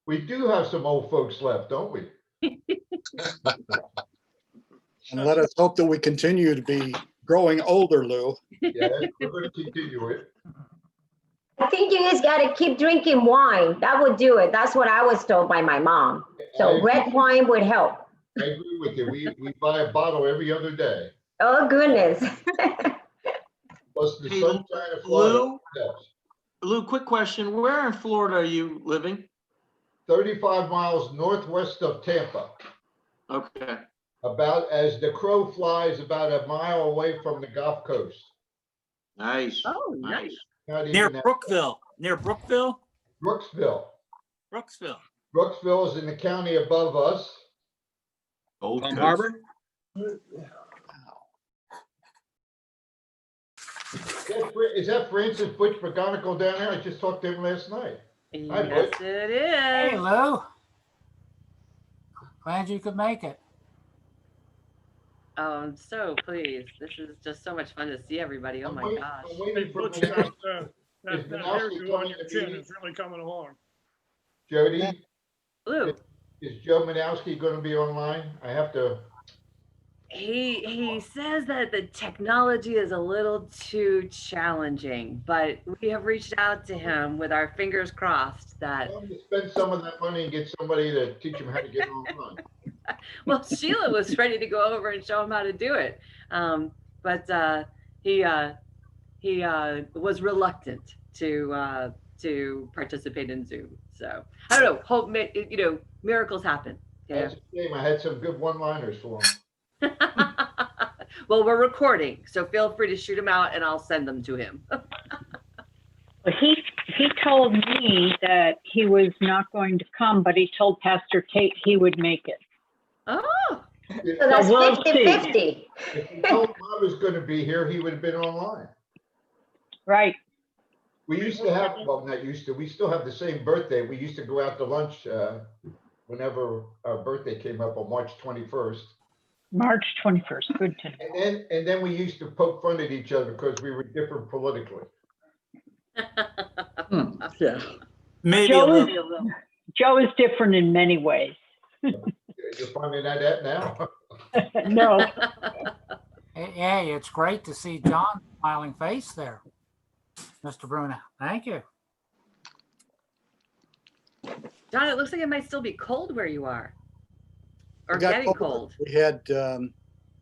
We do have some old folks left, don't we? And let us hope that we continue to be growing older, Lou. Yeah, we're going to continue it. I think you guys got to keep drinking wine. That would do it. That's what I was told by my mom. So red wine would help. I agree with you. We buy a bottle every other day. Oh, goodness. Plus the Hey, sunshine of Lou? Florida. Lou, quick question. Where in Florida are you living? 35 miles northwest of Tampa. Okay. About as the crow flies, about a mile away from the Gulf Coast. Nice. Oh, nice. Not Near even that- Brookville, near Brookville, Brooksville. Brooksville. Brooksville is in the county above us. Old Palm Coast. Harbor? Is that Francis Butch McGonigal down there? I just talked to him last night. Hi, Yes, Butch. it Hey, is. Lou. Glad you could make it. Oh, I'm so pleased. This is just so much fun to see everybody. Oh I'm my waiting- gosh. I'm Hey, waiting for Butch, Manal- that Is Manal hairdo on coming your to chin meeting? is really coming along. Jody, Lou, is Joe Manowski going to be online? I have to. he says that the technology is a little too challenging, but we have reached out to him with our fingers crossed that, I'm going to spend some of that money and get somebody to teach him how to get online. well, Sheila was ready to go over and show him how to do it. But he was reluctant to participate in Zoom. So I don't know. Hope miracles happen. Yeah. That's a shame. I had some good one-liners for him. Well, we're recording, so feel free to shoot them out, and I'll send them to him. Well, he told me that he was not going to come, but he told Pastor Tate he would make it. Oh, If So that's we'll see. 50-50. if he told him I was going to be here, he would have been online. Right. We used to have, well, not used to, we still have the same birthday. We used to go out to lunch whenever our birthday came up on March 21st. March 21st. Good to know. And then we used to poke fun at each other because we were different politically. Yeah. Maybe a Joe is, little. Joe is different in many ways. You're finding that now? No. Hey, it's great to see John's smiling face there, Mr. Bruno. Thank you. John, it looks like it might still be cold where you are, or It got getting colder. cold. We had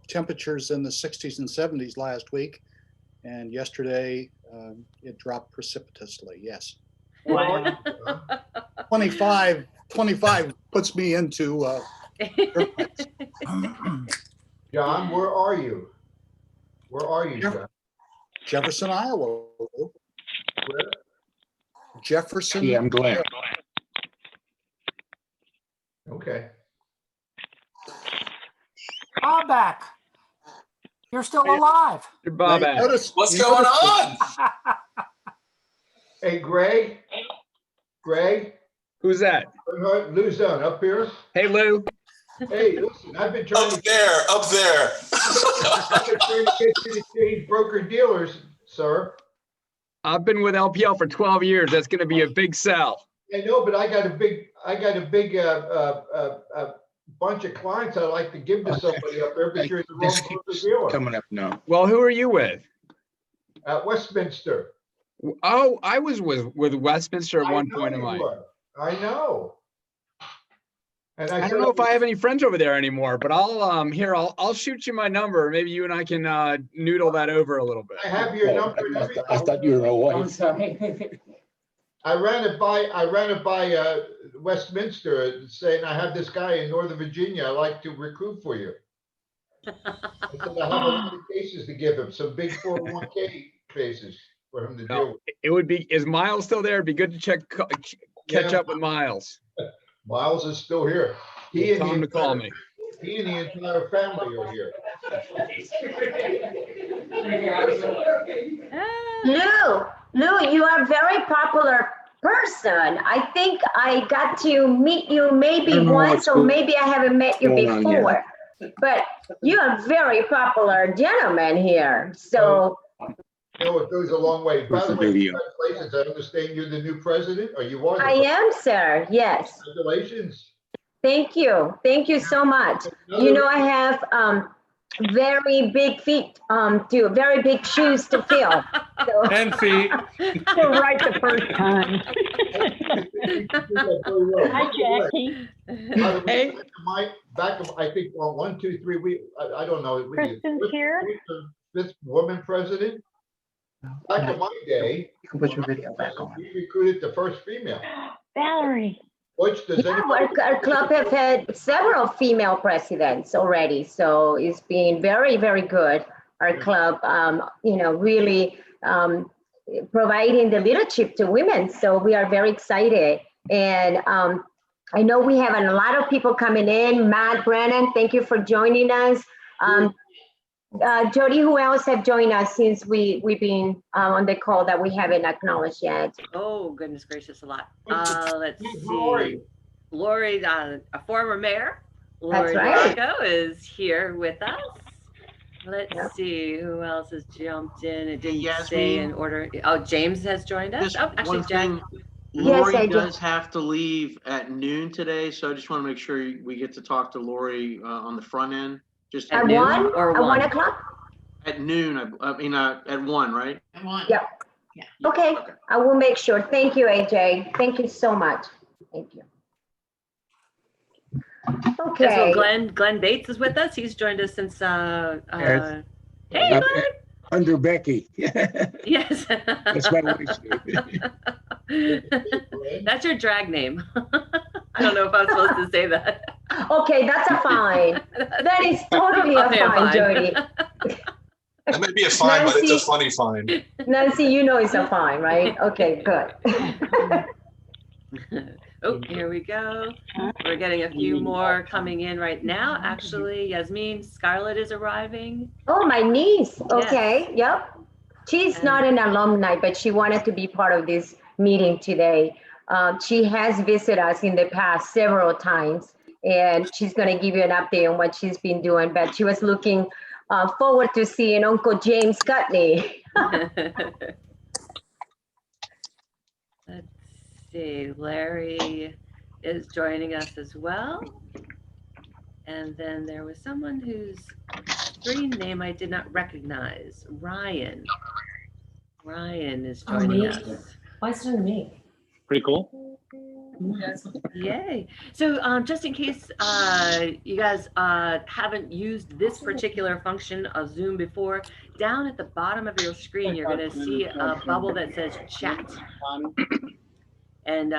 temperatures in the 60s and 70s last week, and yesterday it dropped precipitously. Yes, Wow. 25 puts me into. John, where are you? Where are you, John? Jefferson, Iowa. Where? Jefferson. Yeah, I'm glad. Okay. Bobak, you're still alive. Bob, What's going on? Hey, Gray? Gray? who's that? Lou's on up here. Hey, Lou. Hey, listen, I've been trying Up there, up there. to get you to change broker dealers, sir. I've been with LPL for 12 years. That's going to be a big sell. I know, but I got a big bunch of clients I'd like to give to somebody up there, but you're the wrong broker dealer. Coming up now. Well, who are you with? At Westminster. Oh, I was with Westminster at one point in I know my. you were. I know. And I said, don't know if I have any friends over there anymore, but I'll shoot you my number. Maybe you and I can noodle that over a little bit. I have your number and everything. I thought you were a wife. I ran it by Westminster saying, I have this guy in Northern Virginia I'd like to recruit for you. I said, I have a lot of cases to give him, some big 401k cases for him to deal with. It would be, is Miles still there? It'd be good to catch Yeah. up with Miles. Miles is still here. He Tell him to call me. He and the entire family are here. Lou, you are a very popular person. I think I got to meet you maybe once, or maybe I haven't met you going on here. before. But you are a very popular gentleman here. So No, it goes a long way. By Where's the the way, video? congratulations. I understand you're the new president, or you are. the I am, sir. Yes. Congratulations. Thank you. Thank you so much. You know, I have very big feet very big shoes to fill. So 10 feet. So right the first time. Hi, Jackie. By the way, Hey. I think, well, 1, 2, 3 weeks, I don't know. Kristen's here. This woman president. Back in my day. You can put your video back on. We recruited the first female. Valerie. Which does yeah, anybody? our club have had several female presidents already, so it's been very, very good. Our club, you know, really providing the leadership to women. So we are very excited. And I know we have a lot of people coming in. Matt Brennan, thank you for joining us. Jody, who else have joined us since we've been on the call that we haven't acknowledged yet? Oh, goodness gracious, a lot. Let's Who's see. Lori? Lori, a former mayor. That's Lori right. Darko is here with us. Let's Yep. see who else has jumped in. It didn't Yasmin? say in order. Oh, James has joined us. Just Oh, actually, one Jack. thing, Yes, I Lori do. does have to leave at noon today, so I just want to make sure we get to talk to Lori on the front end. Just At noon 1 or at 1 1? o'clock? at noon, I mean, at 1, right? Yep. Okay, Okay. I will make sure. Thank you, AJ. Thank you so much. Thank you. Yes, Okay. well, Glenn Bates is with us. He's joined us since. Hey, Glenn. Under Becky. Yes. That's my wife's name. That's your drag name. I don't know if I'm supposed to say that. Okay, that's a fine. That is totally a Okay, a fine, fine. Jody. That may be a fine, but it's a Nancy- funny fine. Nancy, you know it's a fine, right? Okay, good. Oh, here we go. We're getting a few more coming in right now. Actually, Yasmin Scarlett is arriving. Oh, my niece. Okay, yep. She's And- not an alumni, but she wanted to be part of this meeting today. She has visited us in the past several times, and she's going to give you an update on what she's been doing. But she was looking forward to seeing Uncle James Cutney. Let's see, Larry is joining us as well. And then there was someone whose screen name I did not recognize. Ryan. Ryan is joining us. Why is it under me? Pretty cool. Yay. So just in case you guys haven't used this particular function of Zoom before, down at the bottom of your screen, you're going to see a bubble that says chat. And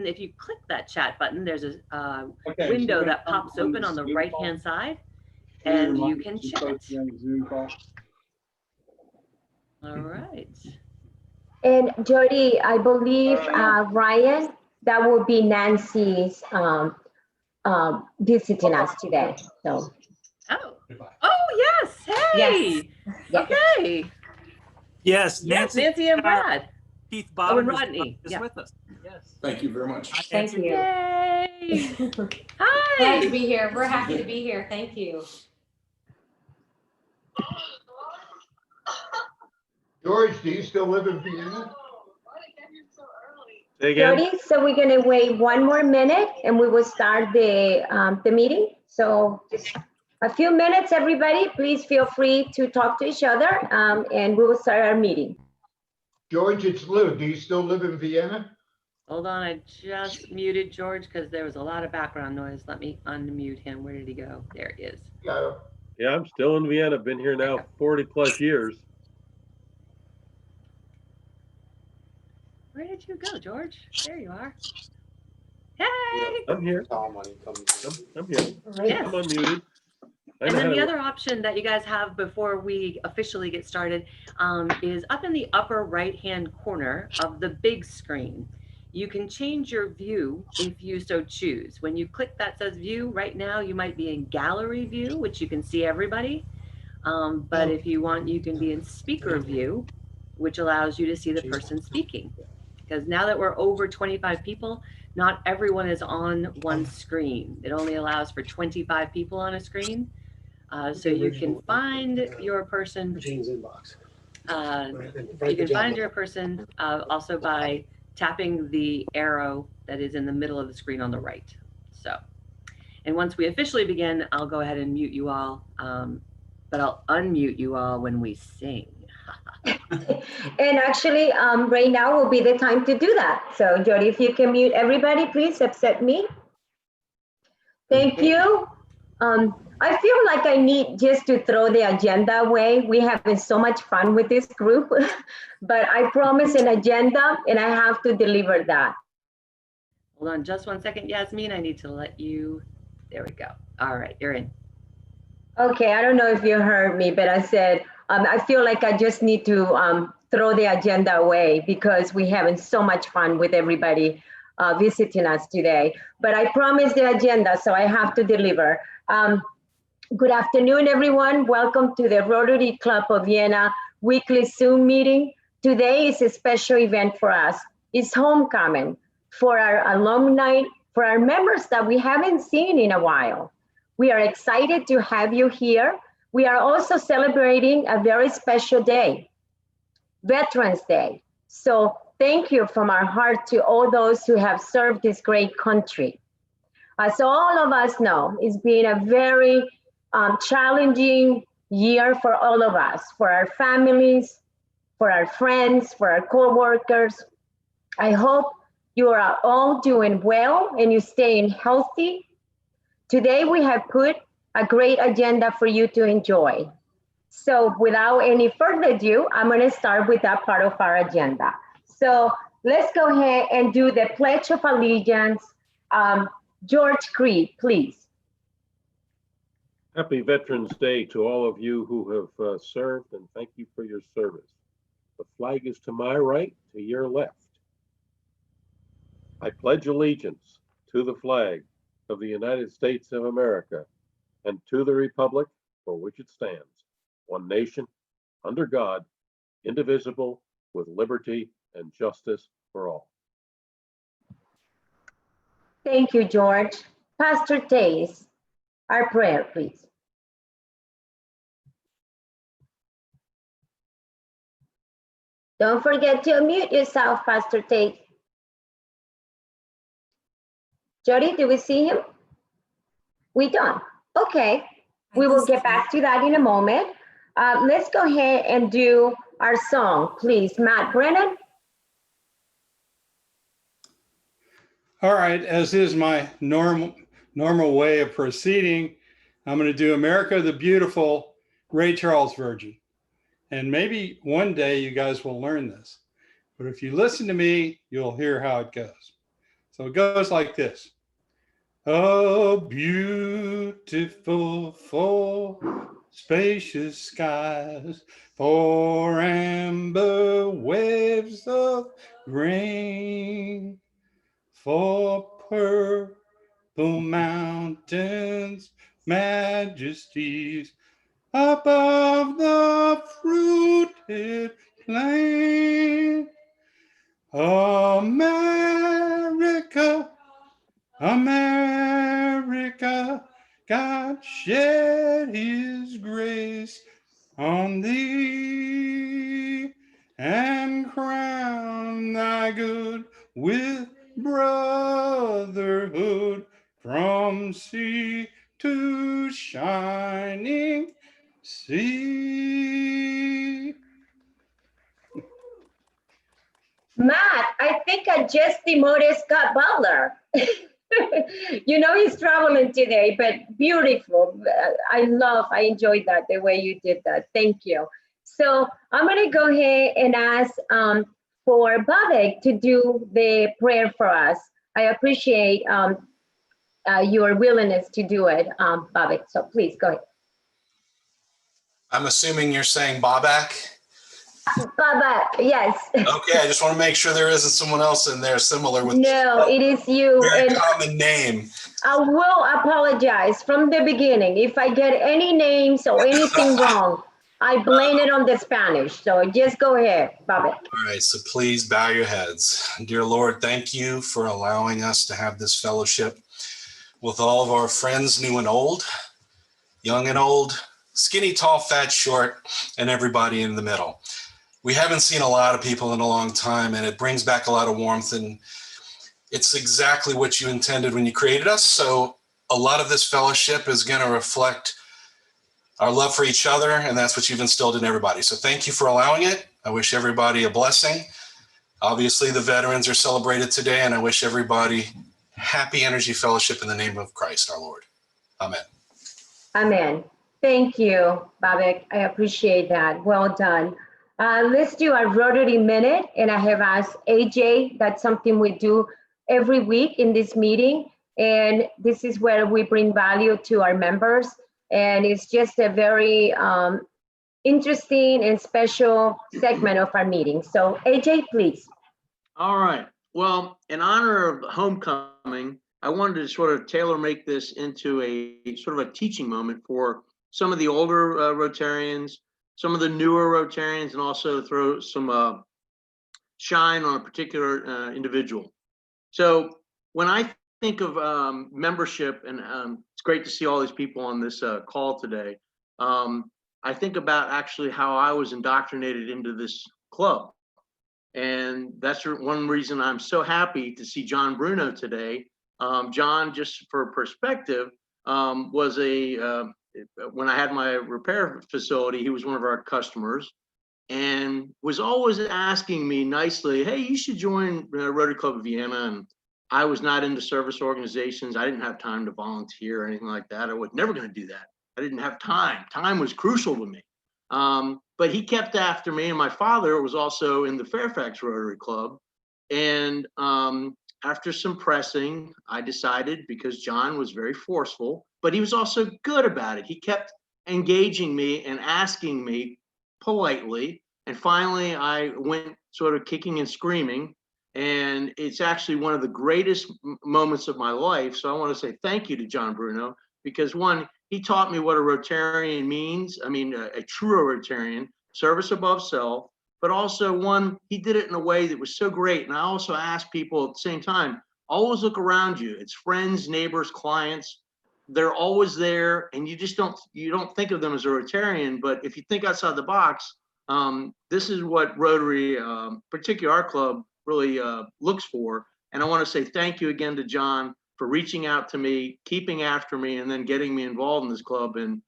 if you click that chat button, there's a window that pops open on the right-hand side, and you can chat. All right. And Jody, I believe Ryan, that will be Nancy's visiting us today. So. Oh yes. Hey. Yes. Okay. Yes, Yes, Nancy. Nancy and Brad. Keith Oh, Bob and Rodney. is Yeah. with us. Yes. Thank you very much. Thank you. Yay. Glad Hi. to be here. We're happy to be here. Thank you. George, do you still live in Vienna? Say again? Jody, so we're gonna wait one more minute and we will start the meeting. So just a few minutes, everybody, please feel free to talk to each other and we will start our meeting. George, it's Lou. Do you still live in Vienna? Hold on, I just muted George because there was a lot of background noise. Let me unmute him. Where did he go? There he is. Yeah. Yeah, I'm still in Vienna. Been here now 40 plus years. Where did you go, George? There you are. Hey. I'm here. I'm here. Yes. I'm unmuted. And then the other option that you guys have before we officially get started is up in the upper right-hand corner of the big screen. You can change your view if you so choose. When you click that says view, right now you might be in gallery view, which you can see everybody. But if you want, you can be in speaker view, which allows you to see the person speaking. Because now that we're over 25 people, not everyone is on one screen. It only allows for 25 people on a screen. So you can find your person You can find your person also by tapping the arrow that is in the middle of the screen on the right. So, and once we officially begin, I'll go ahead and mute you all, but I'll unmute you all when we sing. And actually, right now will be the time to do that. So Jody, if you can mute everybody, please, except me. Thank you. I feel like I need just to throw the agenda away. We're having so much fun with this group, but I promise an agenda and I have to deliver that. Hold on just one second, Yasmin. I need to let you, there we go. All right, you're in. Okay, I don't know if you heard me, but I said, I feel like I just need to throw the agenda away because we're having so much fun with everybody visiting us today. But I promised the agenda, so I have to deliver. Good afternoon, everyone. Welcome to the Rotary Club of Vienna weekly Zoom meeting. Today is a special event for us. It's homecoming for our alumni, for our members that we haven't seen in a while. We are excited to have you here. We are also celebrating a very special day, Veterans Day. So thank you from our heart to all those who have served this great country. As all of us know, it's been a very challenging year for all of us, for our families, for our friends, for our co-workers. I hope you are all doing well and you're staying healthy. Today we have put a great agenda for you to enjoy. So without any further ado, I'm going to start with that part of our agenda. So let's go ahead and do the Pledge of Allegiance. George Creed, please. Happy Veterans Day to all of you who have served, and thank you for your service. The flag is to my right, to your left. I pledge allegiance to the flag of the United States of America and to the republic for which it stands, one nation, under God, indivisible, with liberty and justice for all. Thank you, George. Pastor Tays, our prayer, please. Don't forget to unmute yourself, Pastor Tays. Jody, do we see him? We don't. Okay, we will get back to that in a moment. Let's go ahead and do our song, please. Matt Brennan. All right, as is my normal way of proceeding, I'm going to do America the Beautiful, Ray Charles version. And maybe one day you guys will learn this. But if you listen to me, you'll hear how it goes. So it goes like this. Oh, beautiful, full, spacious skies, for amber waves of grain, for purple mountains, majesties, above the fruited plain. America, America, God shed his grace on thee and crown thy good with brotherhood from sea to shining sea. Matt, I think I just demoted Scott Butler. You know he's traveling today, but beautiful. I enjoyed that, the way you did that. Thank you. So I'm going to go ahead and ask for Babek to do the prayer for us. I appreciate your willingness to do it, Babek. So please go ahead. I'm assuming you're saying Babak? Babek, yes. Okay, I just want to make sure there isn't someone else in there similar with No, it is you. very And common name. I will apologize from the beginning. If I get any names or anything wrong, I blame it on the Spanish. So just go ahead, Babek. All right, so please bow your heads. Dear Lord, thank you for allowing us to have this fellowship with all of our friends, new and old, young and old, skinny, tall, fat, short, and everybody in the middle. we haven't seen a lot of people in a long time, and it brings back a lot of warmth, and it's exactly what you intended when you created us. So a lot of this fellowship is going to reflect our love for each other, and that's what you've instilled in everybody. So thank you for allowing it. I wish everybody a blessing. Obviously, the veterans are celebrated today, and I wish everybody happy Energy Fellowship in the name of Christ our Lord. Amen. Amen. Thank you, Babak. I appreciate that. Well done. Let's do a Rotary Minute, and I have asked AJ. That's something we do every week in this meeting, and this is where we bring value to our members, and it's just a very interesting and special segment of our meeting. So AJ, please. All right. Well, in honor of homecoming, I wanted to sort of tailor make this into a sort of a teaching moment for some of the older Rotarians, some of the newer Rotarians, and also throw some shine on a particular individual. So when I think of membership, and it's great to see all these people on this call today, I think about actually how I was indoctrinated into this club. And that's one reason I'm so happy to see John Bruno today. John, just for perspective, was when I had my repair facility, he was one of our customers and was always asking me nicely, hey, you should join Rotary Club of Vienna. And I was not into service organizations. I didn't have time to volunteer or anything like that. I was never going to do that. I didn't have time. Time was crucial to me. But he kept after me, and my father was also in the Fairfax Rotary Club. And after some pressing, I decided, because John was very forceful, but he was also good about it. He kept engaging me and asking me politely. And finally, I went sort of kicking and screaming. And it's actually one of the greatest moments of my life. So I want to say thank you to John Bruno, because one, he taught me what a Rotarian means. I mean, a true Rotarian, service above self, but also one, he did it in a way that was so great. And I also ask people at the same time, always look around you. It's friends, neighbors, clients. They're always there, and you don't think of them as a Rotarian. But if you think outside the box, this is what Rotary, particularly our club, really looks for. And I want to say thank you again to John for reaching out to me, keeping after me, and then getting me involved in this club. And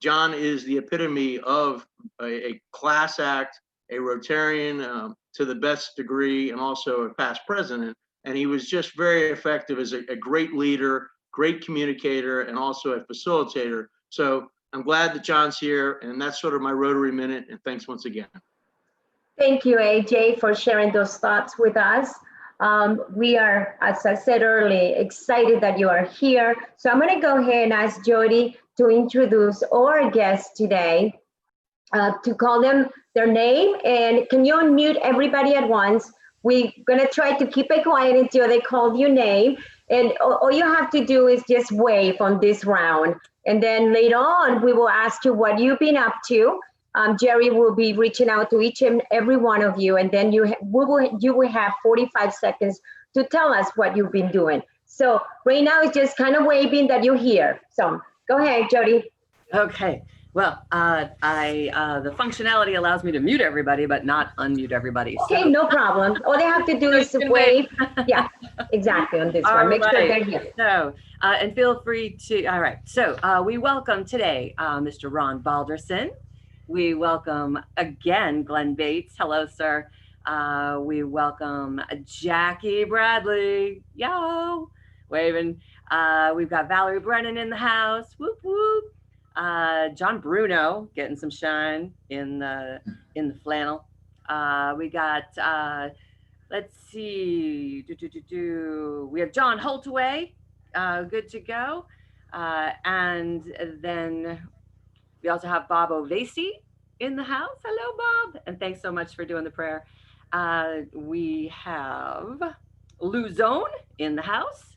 John is the epitome of a class act, a Rotarian to the best degree, and also a past president. And he was just very effective as a great leader, great communicator, and also a facilitator. So I'm glad that John's here, and that's sort of my Rotary Minute. And thanks once again. Thank you, AJ, for sharing those thoughts with us. We are, as I said earlier, excited that you are here. So I'm going to go ahead and ask Jody to introduce our guests today, to call them their name. And can you unmute everybody at once? We're going to try to keep it quiet until they call your name. And all you have to do is just wave on this round. And then later on, we will ask you what you've been up to. Jerry will be reaching out to each and every one of you, and then you will have 45 seconds to tell us what you've been doing. So right now it's just kind of waving that you're here. So go ahead, Jody. Okay. Well, the functionality allows me to mute everybody, but not unmute everybody. Okay, so, no problem. All they have to do is wave. Yeah, exactly, on this one. Make sure they're here. So, and feel free to, all right. So we welcome today Mr. Ron Balderson. We welcome again Glenn Bates. Hello, sir. We welcome Jackie Bradley. Yo, waving. We've got Valerie Brennan in the house. Whoop whoop. John Bruno getting some shine in the flannel. We got let's see. We have John Holtaway. Good to go. And then we also have Bob Ovesi in the house. Hello, Bob. And thanks so much for doing the prayer. We have Lou Zone in the house.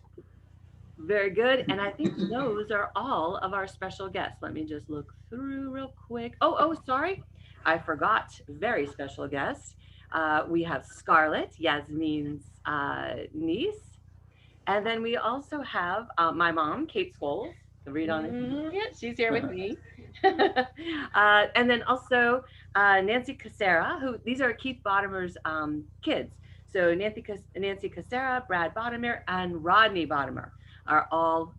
Very good. And I think those are all of our special guests. Let me just look through real quick. Oh, sorry. I forgot. Very special guest. We have Scarlett, Yasmin's niece. And then we also have my mom, Kate Scholes, Read on it. Yeah, she's here with me. And then also Nancy Casera, who these are Keith Bottomer's kids. So Nancy Casera, Brad Bottomer, and Rodney Bottomer are all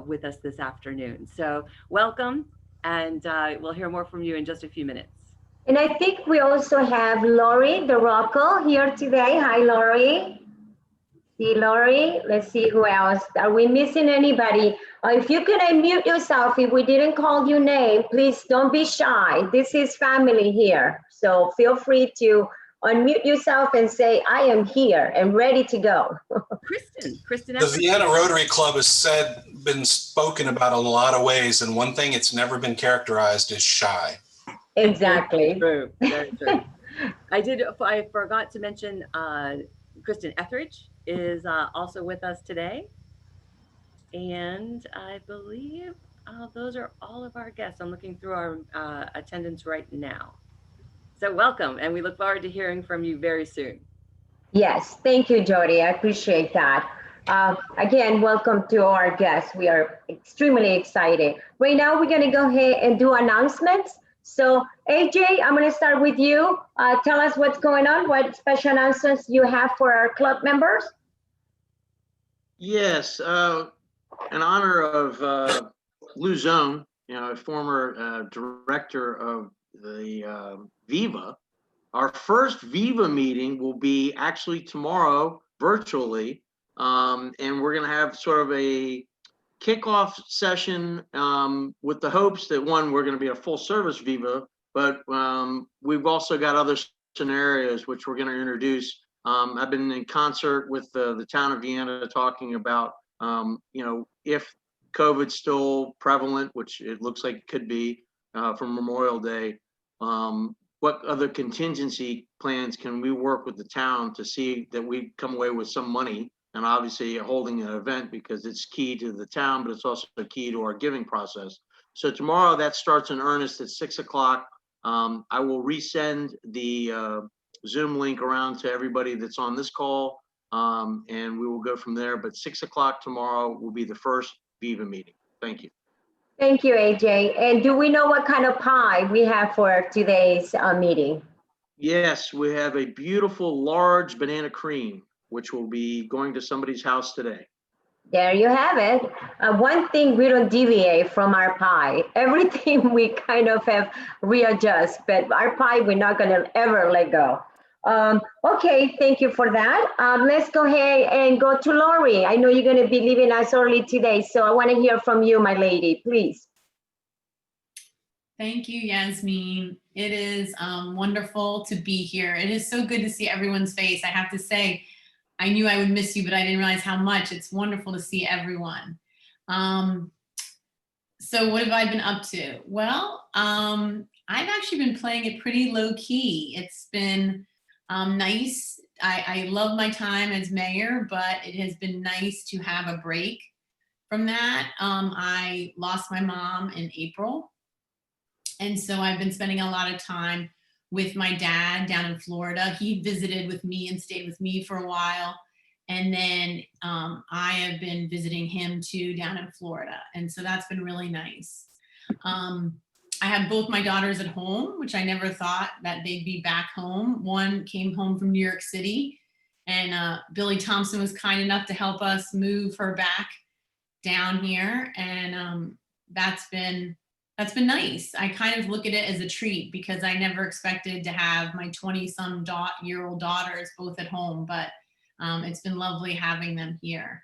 with us this afternoon. So welcome, and we'll hear more from you in just a few minutes. And I think we also have Lori the Rocco here today. Hi, Lori. See Lori. Let's see who else. Are we missing anybody? If you can unmute yourself, if we didn't call your name, please don't be shy. This is family here. So feel free to unmute yourself and say, I am here and ready to go. Kristen. The Vienna Rotary Club has been spoken about in a lot of ways, and one thing it's never been characterized is shy. Exactly. True. Very true. I forgot to mention Kristen Etheridge is also with us today. And I believe those are all of our guests. I'm looking through our attendance right now. So welcome, and we look forward to hearing from you very soon. Yes, thank you, Jody. I appreciate that. Again, welcome to our guests. We are extremely excited. Right now, we're going to go ahead and do announcements. So, AJ, I'm going to start with you. Tell us what's going on, what special announcements you have for our club members. Yes, in honor of Lou Zone, a former director of the Viva, our first Viva meeting will be actually tomorrow virtually, and we're going to have sort of a kickoff session with the hopes that, one, we're going to be a full service Viva, but we've also got other scenarios which we're going to introduce. I've been in concert with the town of Vienna talking about, if COVID's still prevalent, which it looks like it could be from Memorial Day, what other contingency plans can we work with the town to see that we come away with some money, and obviously holding an event because it's key to the town, but it's also key to our giving process. So tomorrow that starts in earnest at 6 o'clock. I will resend the Zoom link around to everybody that's on this call, and we will go from there. But 6 o'clock tomorrow will be the first Viva meeting. Thank you. Thank you, AJ. And do we know what kind of pie we have for today's meeting? Yes, we have a beautiful large banana cream, which will be going to somebody's house today. There you have it. One thing we don't deviate from our pie. Everything we kind of have readjust, but our pie we're not going to ever let go. Okay, thank you for that. Let's go ahead and go to Lori. I know you're going to be leaving us early today, so I want to hear from you, my lady, please. Thank you, Yasmin. It is wonderful to be here. It is so good to see everyone's face. I have to say, I knew I would miss you, but I didn't realize how much. It's wonderful to see everyone. So what have I been up to? Well, I've actually been playing it pretty low key. It's been nice. I love my time as mayor, but it has been nice to have a break from that. I lost my mom in April. And so I've been spending a lot of time with my dad down in Florida. He visited with me and stayed with me for a while. And then I have been visiting him too down in Florida. And so that's been really nice. I have both my daughters at home, which I never thought that they'd be back home. One came home from New York City, and Billy Thompson was kind enough to help us move her back down here. And that's been nice. I kind of look at it as a treat because I never expected to have my 20-some-year-old daughters both at home, but it's been lovely having them here.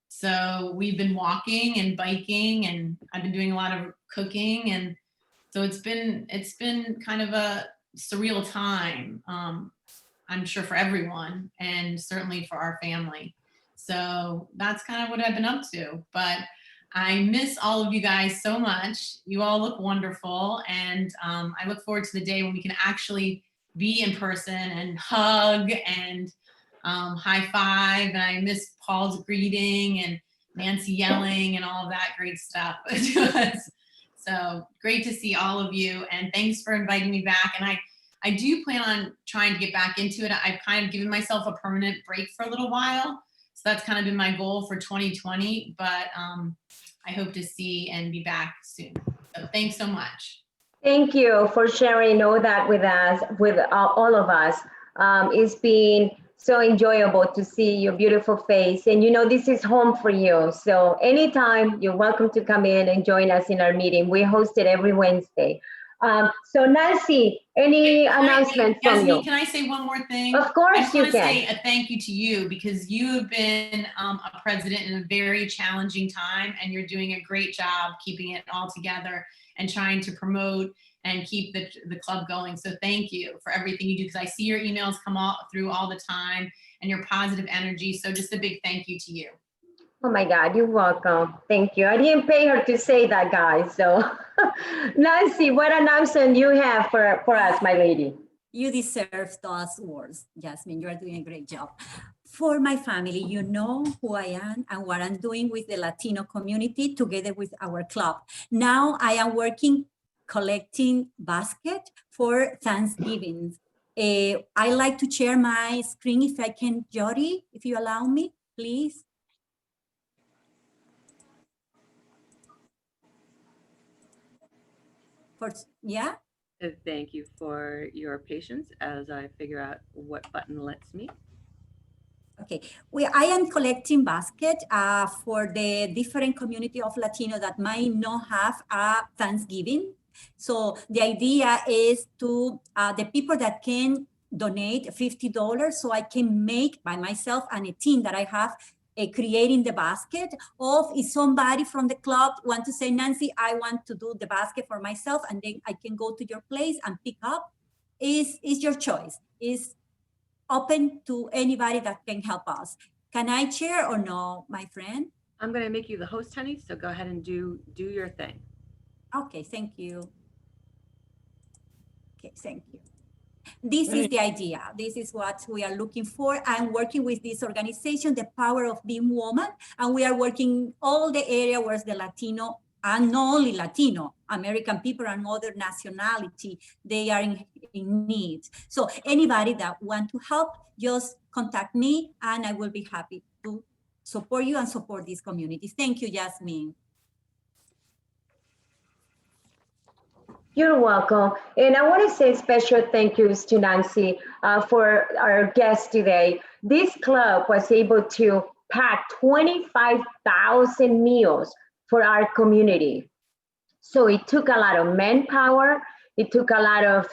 So we've been walking and biking, and I've been doing a lot of cooking, and so it's been kind of a surreal time, I'm sure for everyone, and certainly for our family. So that's kind of what I've been up to. But I miss all of you guys so much. You all look wonderful, and I look forward to the day when we can actually be in person and hug and high five. And I miss Paul's greeting and Nancy yelling and all of that great stuff. So great to see all of you, and thanks for inviting me back. And I do plan on trying to get back into it. I've kind of given myself a permanent break for a little while. So that's kind of been my goal for 2020, but I hope to see and be back soon. So thanks so much. Thank you for sharing all that with us, with all of us. It's been so enjoyable to see your beautiful face. And you know, this is home for you. So anytime, you're welcome to come in and join us in our meeting. We host it every Wednesday. So Nancy, any announcement from you? Can I say one more thing? Of course I just you want to can. say a thank you to you because you have been a president in a very challenging time, and you're doing a great job keeping it all together and trying to promote and keep the club going. So thank you for everything you do, because I see your emails come through all the time and your positive energy. So just a big thank you to you. Oh my God, you're welcome. Thank you. I didn't pay her to say that, guys. So Nancy, what announcement you have for us, my lady? You deserve those words, Jasmine. You are doing a great job. For my family, you know who I am and what I'm doing with the Latino community together with our club. Now I am working collecting basket for Thanksgiving. I like to share my screen if I can, Jody, if you allow me, please. Yeah. Thank you for your patience as I figure out what button lets me. Okay, I am collecting basket for the different community of Latino that might not have a Thanksgiving. So the idea is to the people that can donate $50, so I can make by myself and a team that I have creating the basket. Or if somebody from the club want to say, Nancy, I want to do the basket for myself, and then I can go to your place and pick up. Is your choice. Is open to anybody that can help us. Can I share or no, my friend? I'm going to make you the host, honey. So go ahead and do your thing. Okay, thank you. Okay, thank you. This is the idea. This is what we are looking for. I'm working with this organization, The Power of Being Woman, and we are working all the area where the Latino, and not only Latino, American people and other nationality, they are in need. So anybody that want to help, just contact me and I will be happy to support you and support these communities. Thank you, Jasmine. You're welcome. And I want to say special thank yous to Nancy for our guest today. This club was able to pack 25,000 meals for our community. So it took a lot of manpower. It took a lot of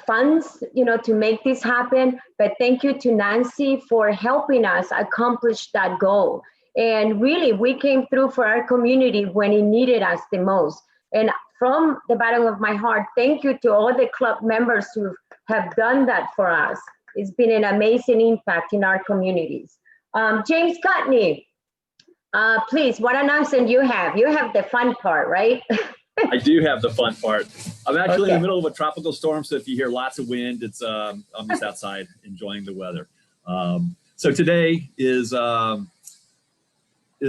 funds, you know, to make this happen. But thank you to Nancy for helping us accomplish that goal. And really, we came through for our community when it needed us the most. And from the bottom of my heart, thank you to all the club members who have done that for us. It's been an amazing impact in our communities. James Cutney, please, what announcement you have? You have the fun part, right? I do have the fun part. I'm actually in the middle of a tropical storm, so if you hear lots of wind, it's I'm just outside enjoying the weather. So today is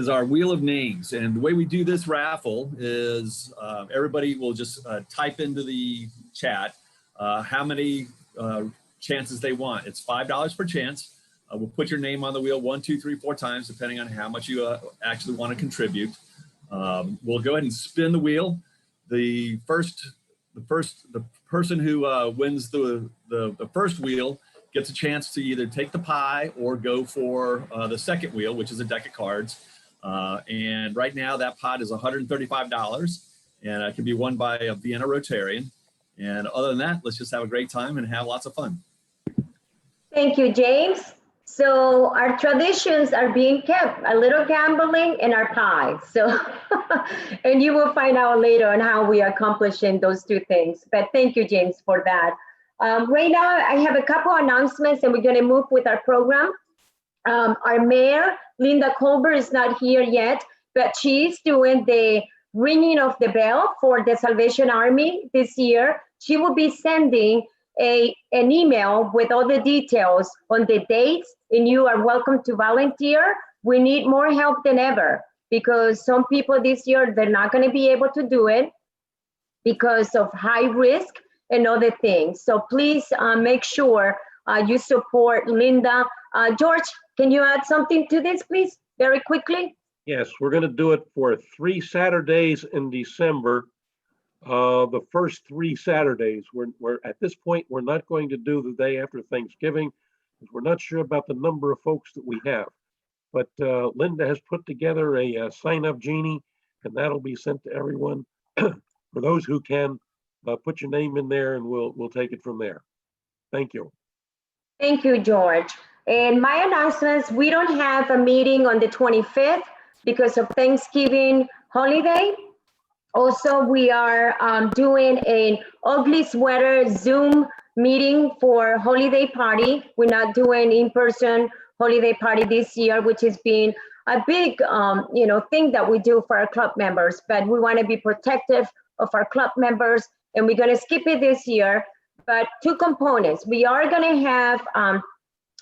our Wheel of Names, and the way we do this raffle is everybody will just type into the chat how many chances they want. It's $5 per chance. We'll put your name on the wheel 1, 2, 3, 4 times, depending on how much you actually want to contribute. We'll go ahead and spin the wheel. The person who wins the first wheel gets a chance to either take the pie or go for the second wheel, which is a deck of cards. And right now that pot is $135, and it can be won by a Vienna Rotarian. And other than that, let's just have a great time and have lots of fun. Thank you, James. So our traditions are being kept, a little gambling and our pie. So, and you will find out later on how we are accomplishing those two things. But thank you, James, for that. Right now, I have a couple announcements and we're going to move with our program. Our mayor, Linda Colbert, is not here yet, but she is doing the ringing of the bell for the Salvation Army this year. She will be sending an email with all the details on the dates, and you are welcome to volunteer. We need more help than ever because some people this year, they're not going to be able to do it because of high risk and other things. So please make sure you support Linda. George, can you add something to this, please, very quickly? Yes, we're going to do it for 3 Saturdays in December. The first 3 Saturdays, we're at this point, we're not going to do the day after Thanksgiving, because we're not sure about the number of folks that we have. But Linda has put together a sign-up genie, and that'll be sent to everyone. For those who can, put your name in there, and we'll take it from there. Thank you. Thank you, George. And my announcements, we don't have a meeting on the 25th because of Thanksgiving holiday. Also, we are doing an ugly sweater Zoom meeting for holiday party. We're not doing in-person holiday party this year, which has been a big thing that we do for our club members, but we want to be protective of our club members, and we're going to skip it this year. But 2 components. We are going to have,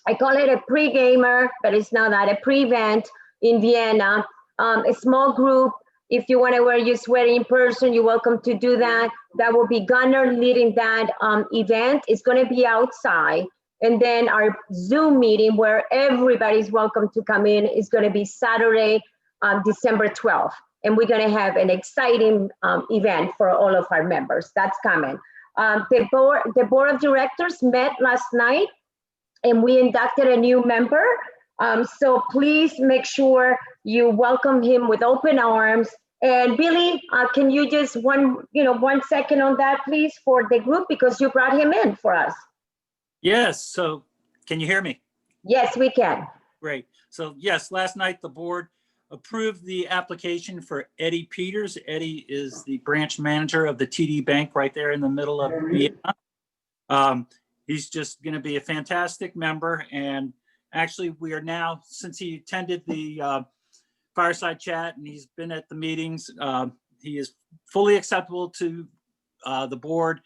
I call it a pre-gamer, but it's not that, a pre-event in Vienna, a small group. If you want to wear your sweater in person, you're welcome to do that. That will be Gunnar leading that event. It's going to be outside. And then our Zoom meeting where everybody's welcome to come in is going to be Saturday, December 12th. And we're going to have an exciting event for all of our members. That's coming. The board of directors met last night and we inducted a new member. So please make sure you welcome him with open arms. And Billy, can you just 1 second on that, please, for the group, because you brought him in for us. Yes. So can you hear me? Yes, we can. Great. So yes, last night the board approved the application for Eddie Peters. Eddie is the branch manager of the TD Bank right there in the middle of Vienna. He's just going to be a fantastic member. And actually, we are now, since he attended the fireside chat and he's been at the meetings, he is fully acceptable to the board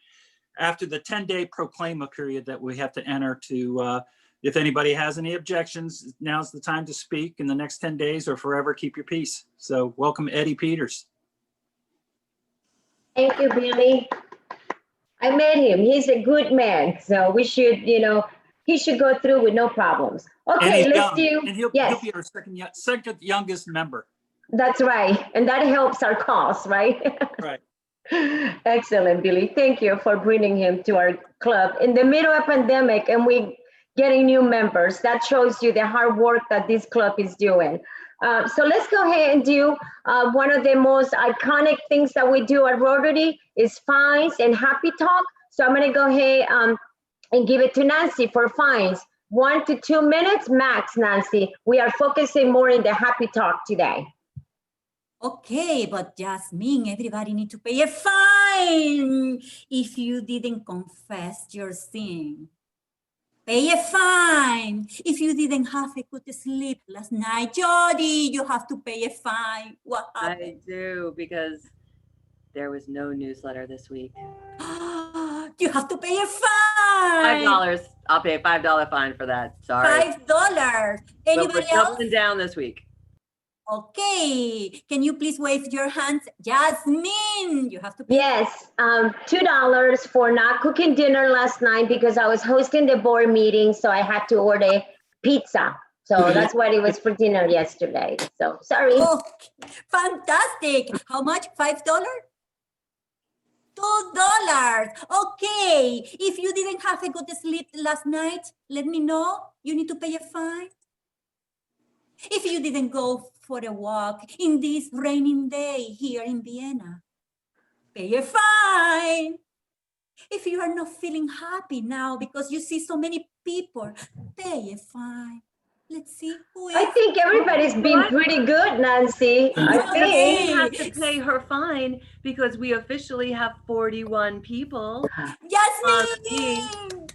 after the 10-day proclama period that we have to enter to, if anybody has any objections, now's the time to speak in the next 10 days or forever keep your peace. So welcome Eddie Peters. Thank you, Billy. I met him. He's a good man. So we should, he should go through with no problems. Okay, let's do. And he'll be our second youngest member. That's right. And that helps our cause, right? Right. Excellent, Billy. Thank you for bringing him to our club in the middle of pandemic and we getting new members. That shows you the hard work that this club is doing. So let's go ahead and do one of the most iconic things that we do at Rotary is fines and happy talk. So I'm going to go ahead and give it to Nancy for fines. 1 to 2 minutes max, Nancy. We are focusing more in the happy talk today. Okay, but Jasmine, everybody need to pay a fine if you didn't confess your sin. Pay a fine if you didn't have a good sleep last night. Jody, you have to pay a fine. What happened? I do, because there was no newsletter this week. You have to pay a fine. $5. I'll pay a $5 fine for that. Sorry. $5. Anybody we're else? doubling down this week. Okay. Can you please wave your hands? Jasmine, you have to pay. Yes, $2 for not cooking dinner last night because I was hosting the board meeting, so I had to order pizza. So that's what it was for dinner yesterday. So sorry. Oh, fantastic. How much? $5? $2. Okay. If you didn't have a good sleep last night, let me know. You need to pay a fine. If you didn't go for a walk in this raining day here in Vienna, pay a fine. If you are not feeling happy now because you see so many people, pay a fine. Let's see who is. I think everybody's been pretty good, Nancy. I think. We have to pay her fine because we officially have 41 people. Jasmine!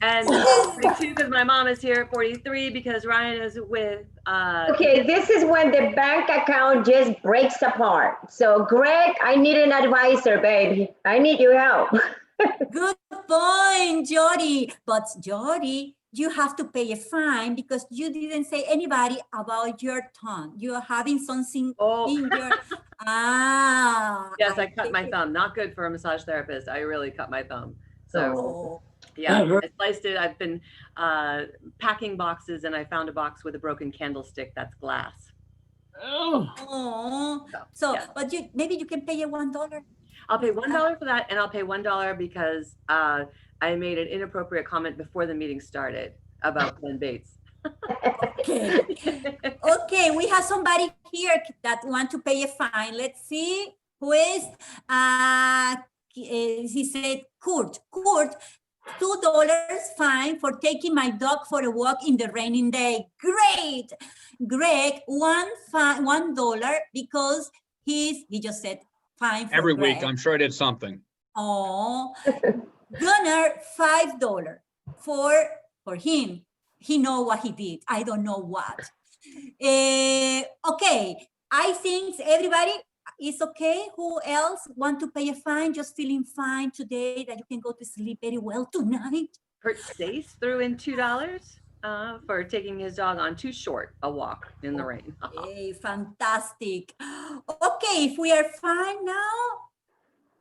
And 42 because my mom is here, 43 because Ryan is with. Okay, this is when the bank account just breaks apart. So Greg, I need an advisor, baby. I need your help. Good point, Jody. But Jody, you have to pay a fine because you didn't say anybody about your tongue. You are having something in your. Yes, I cut my thumb. Not good for a massage therapist. I really cut my thumb. So Yeah, I sliced it. I've been packing boxes, and I found a box with a broken candlestick that's glass. Oh, so yeah. but maybe you can pay $1. I'll pay $1 for that, and I'll pay $1 because I made an inappropriate comment before the meeting started about Glenn Bates. Okay. Okay, we have somebody here that want to pay a fine. Let's see who is. He said, Kurt, $2 fine for taking my dog for a walk in the raining day. Great. Greg, $1 because he just said fine for Every Greg. week, I'm sure I did something. Oh, Gunnar, $5 for him. He know what he did. I don't know what. Okay, I think everybody is okay. Who else want to pay a fine? Just feeling fine today that you can go to sleep very well tonight. Kurt Stace threw in $2 for taking his dog on too short a walk in the rain. Hey, fantastic. Okay, if we are fine now.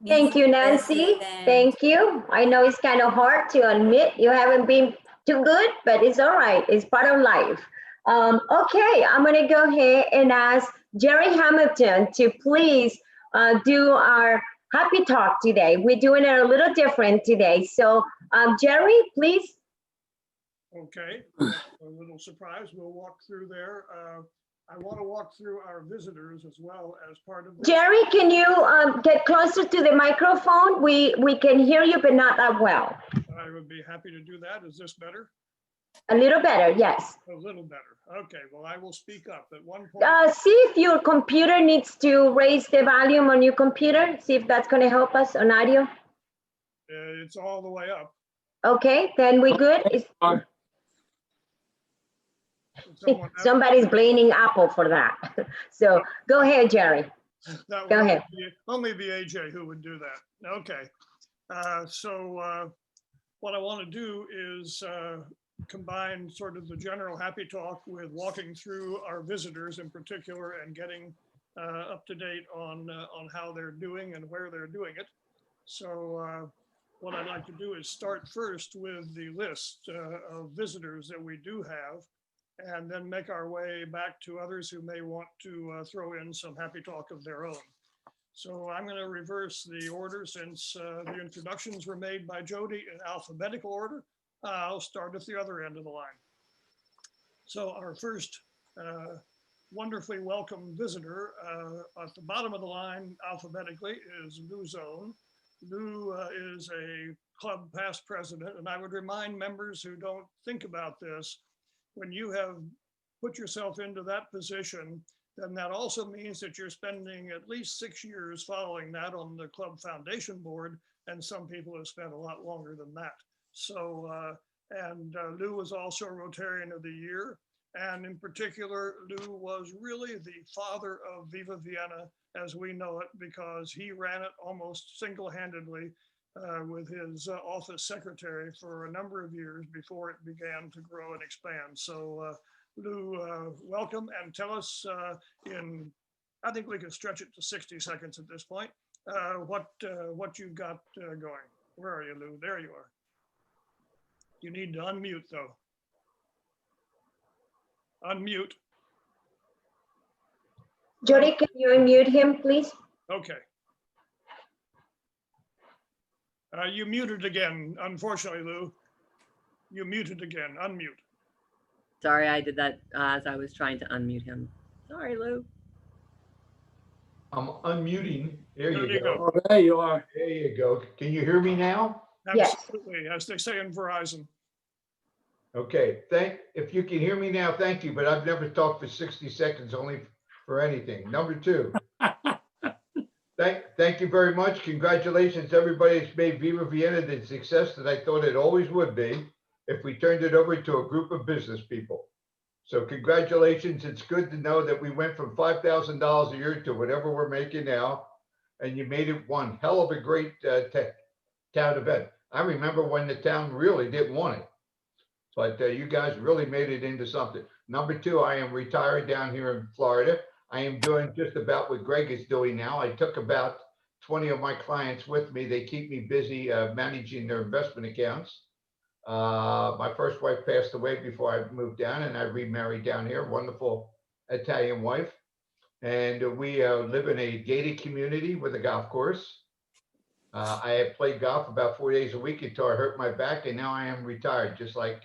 Thank you, Nancy. Thank you. I know it's kind of hard to admit you haven't been too good, but it's all right. It's part of life. Okay, I'm going to go ahead and ask Jerry Hamilton to please do our happy talk today. We're doing it a little different today. So, Jerry, please. Okay, a little surprise. We'll walk through there. I want to walk through our visitors as well as part of this. Jerry, can you get closer to the microphone? We can hear you, but not that well. I would be happy to do that. Is this better? A little better, yes. A little better. Okay, well, I will speak up at one point. See if your computer needs to raise the volume on your computer. See if that's going to help us on audio. It's all the way up. Okay, then we good. Somebody's blaming Apple for that. So go ahead, Jerry. Go ahead. Only the AJ who would do that. Okay. So what I want to do is combine sort of the general happy talk with walking through our visitors in particular and getting up to date on how they're doing and where they're doing it. So what I'd like to do is start first with the list of visitors that we do have, and then make our way back to others who may want to throw in some happy talk of their own. So I'm going to reverse the order since the introductions were made by Jody in alphabetical order. I'll start at the other end of the line. So our first wonderfully welcome visitor at the bottom of the line alphabetically is Lou Zone. Lou is a club past president, and I would remind members who don't think about this, when you have put yourself into that position, then that also means that you're spending at least 6 years following that on the club foundation board, and some people have spent a lot longer than that. So, Lou was also Rotarian of the Year, and in particular, Lou was really the father of Viva Vienna as we know it, because he ran it almost single-handedly with his office secretary for a number of years before it began to grow and expand. So Lou, welcome, and tell us I think we can stretch it to 60 seconds at this point, what you've got going. Where are you, Lou? There you are. You need to unmute though. Unmute. Jody, can you unmute him, please? Okay. You muted again, unfortunately, Lou. You muted again. Unmute. Sorry, I did that as I was trying to unmute him. Sorry, Lou. I'm unmuting. There you you go. go. There you are. There you go. Can you hear me now? Absolutely, as they say in Verizon. Okay, if you can hear me now, thank you, but I've never talked for 60 seconds only for anything. Number two. Thank you very much. Congratulations, everybody. It's made Viva Vienna the success that I thought it always would be if we turned it over to a group of business people. So congratulations. It's good to know that we went from $5,000 a year to whatever we're making now, and you made it one hell of a great town event. I remember when the town really didn't want it, but you guys really made it into something. Number two, I am retired down here in Florida. I am doing just about what Greg is doing now. I took about 20 of my clients with me. They keep me busy managing their investment accounts. My first wife passed away before I moved down, and I remarried down here. Wonderful Italian wife. And we live in a gated community with a golf course. I had played golf about 4 days a week until I hurt my back, and now I am retired, just like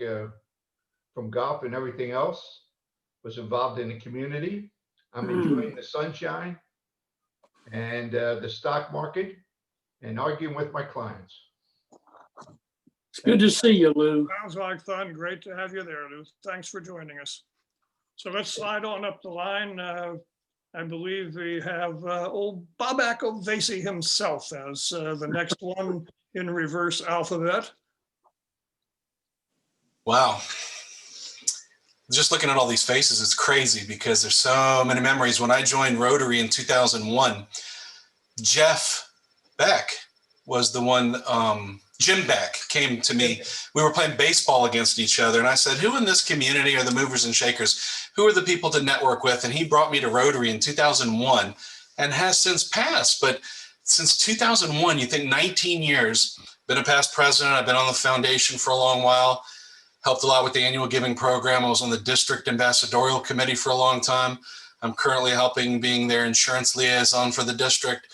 from golf and everything else. Was involved in the community. I'm enjoying the sunshine and the stock market and arguing with my clients. It's good to see you, Lou. Sounds like fun. Great to have you there, Lou. Thanks for joining us. So let's slide on up the line. I believe we have old Bobak Ovasi himself as the next one in reverse alphabet. Wow. Just looking at all these faces, it's crazy because there's so many memories. When I joined Rotary in 2001, Jeff Beck was the one, Jim Beck came to me. We were playing baseball against each other, and I said, who in this community are the movers and shakers? Who are the people to network with? And he brought me to Rotary in 2001 and has since passed. But since 2001, you think 19 years, been a past president. I've been on the foundation for a long while, helped a lot with the annual giving program. I was on the district ambassadorial committee for a long time. I'm currently helping being their insurance liaison for the district.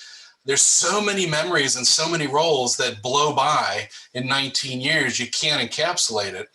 There's so many memories and so many roles that blow by in 19 years. You can't encapsulate it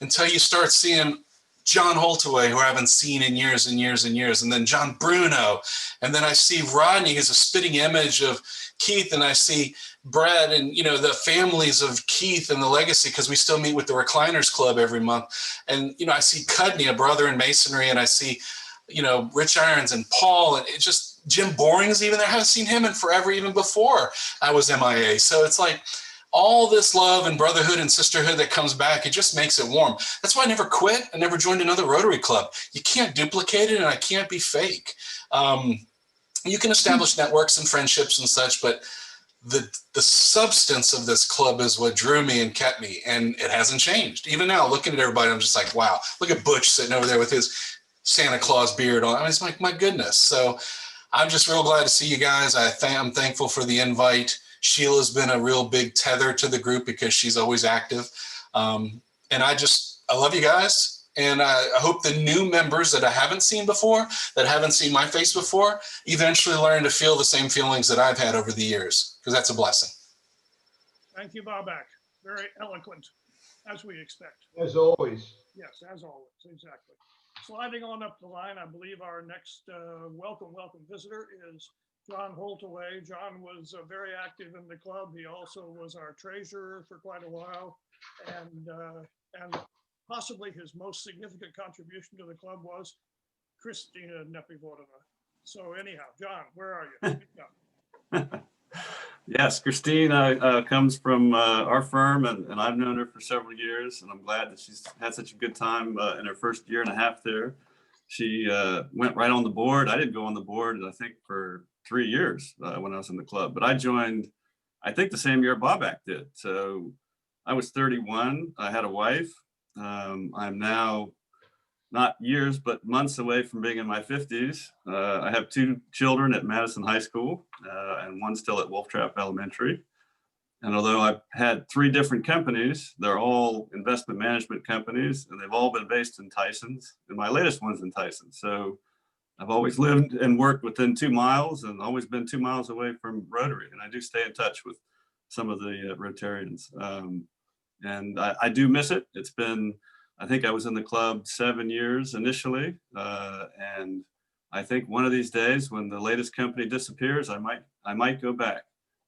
until you start seeing John Holtaway, who I haven't seen in years and years and years, and then John Bruno. And then I see Rodney as a spitting image of Keith, and I see Brad and, you know, the families of Keith and the legacy, because we still meet with the Recliners Club every month. And, you know, I see Cudney, a brother in masonry, and I see, you know, Rich Irons and Paul, and it just, Jim Boring's even there. I haven't seen him in forever, even before I was MIA. So it's like all this love and brotherhood and sisterhood that comes back, it just makes it warm. That's why I never quit. I never joined another Rotary Club. You can't duplicate it, and I can't be fake. You can establish networks and friendships and such, but the substance of this club is what drew me and kept me, and it hasn't changed. Even now, looking at everybody, I'm just like, wow, look at Butch sitting over there with his Santa Claus beard on. I mean, it's like, my goodness. So I'm just real glad to see you guys. I'm thankful for the invite. Sheila's been a real big tether to the group because she's always active. And I love you guys. And I hope the new members that I haven't seen before, that haven't seen my face before, eventually learn to feel the same feelings that I've had over the years, because that's a blessing. Thank you, Bobak. Very eloquent, as we expect. As always. Yes, as always, exactly. Sliding on up the line, I believe our next welcome visitor is John Holtaway. John was very active in the club. He also was our treasurer for quite a while, and possibly his most significant contribution to the club was Christina Nepivodova. So anyhow, John, where are you? Yes, Christine comes from our firm, and I've known her for several years, and I'm glad that she's had such a good time in her first year and a half there. She went right on the board. I didn't go on the board, I think, for 3 years when I was in the club, but I joined, I think, the same year Bobak did. So I was 31. I had a wife. I'm now not years, but months away from being in my 50s. I have 2 children at Madison High School and one still at Wolf Trap Elementary. And although I've had 3 different companies, they're all investment management companies, and they've all been based in Tysons, and my latest one's in Tysons. So I've always lived and worked within 2 miles and always been 2 miles away from Rotary. And I do stay in touch with some of the Rotarians. And I do miss it. It's been, I think I was in the club 7 years initially. And I think one of these days when the latest company disappears, I might go back.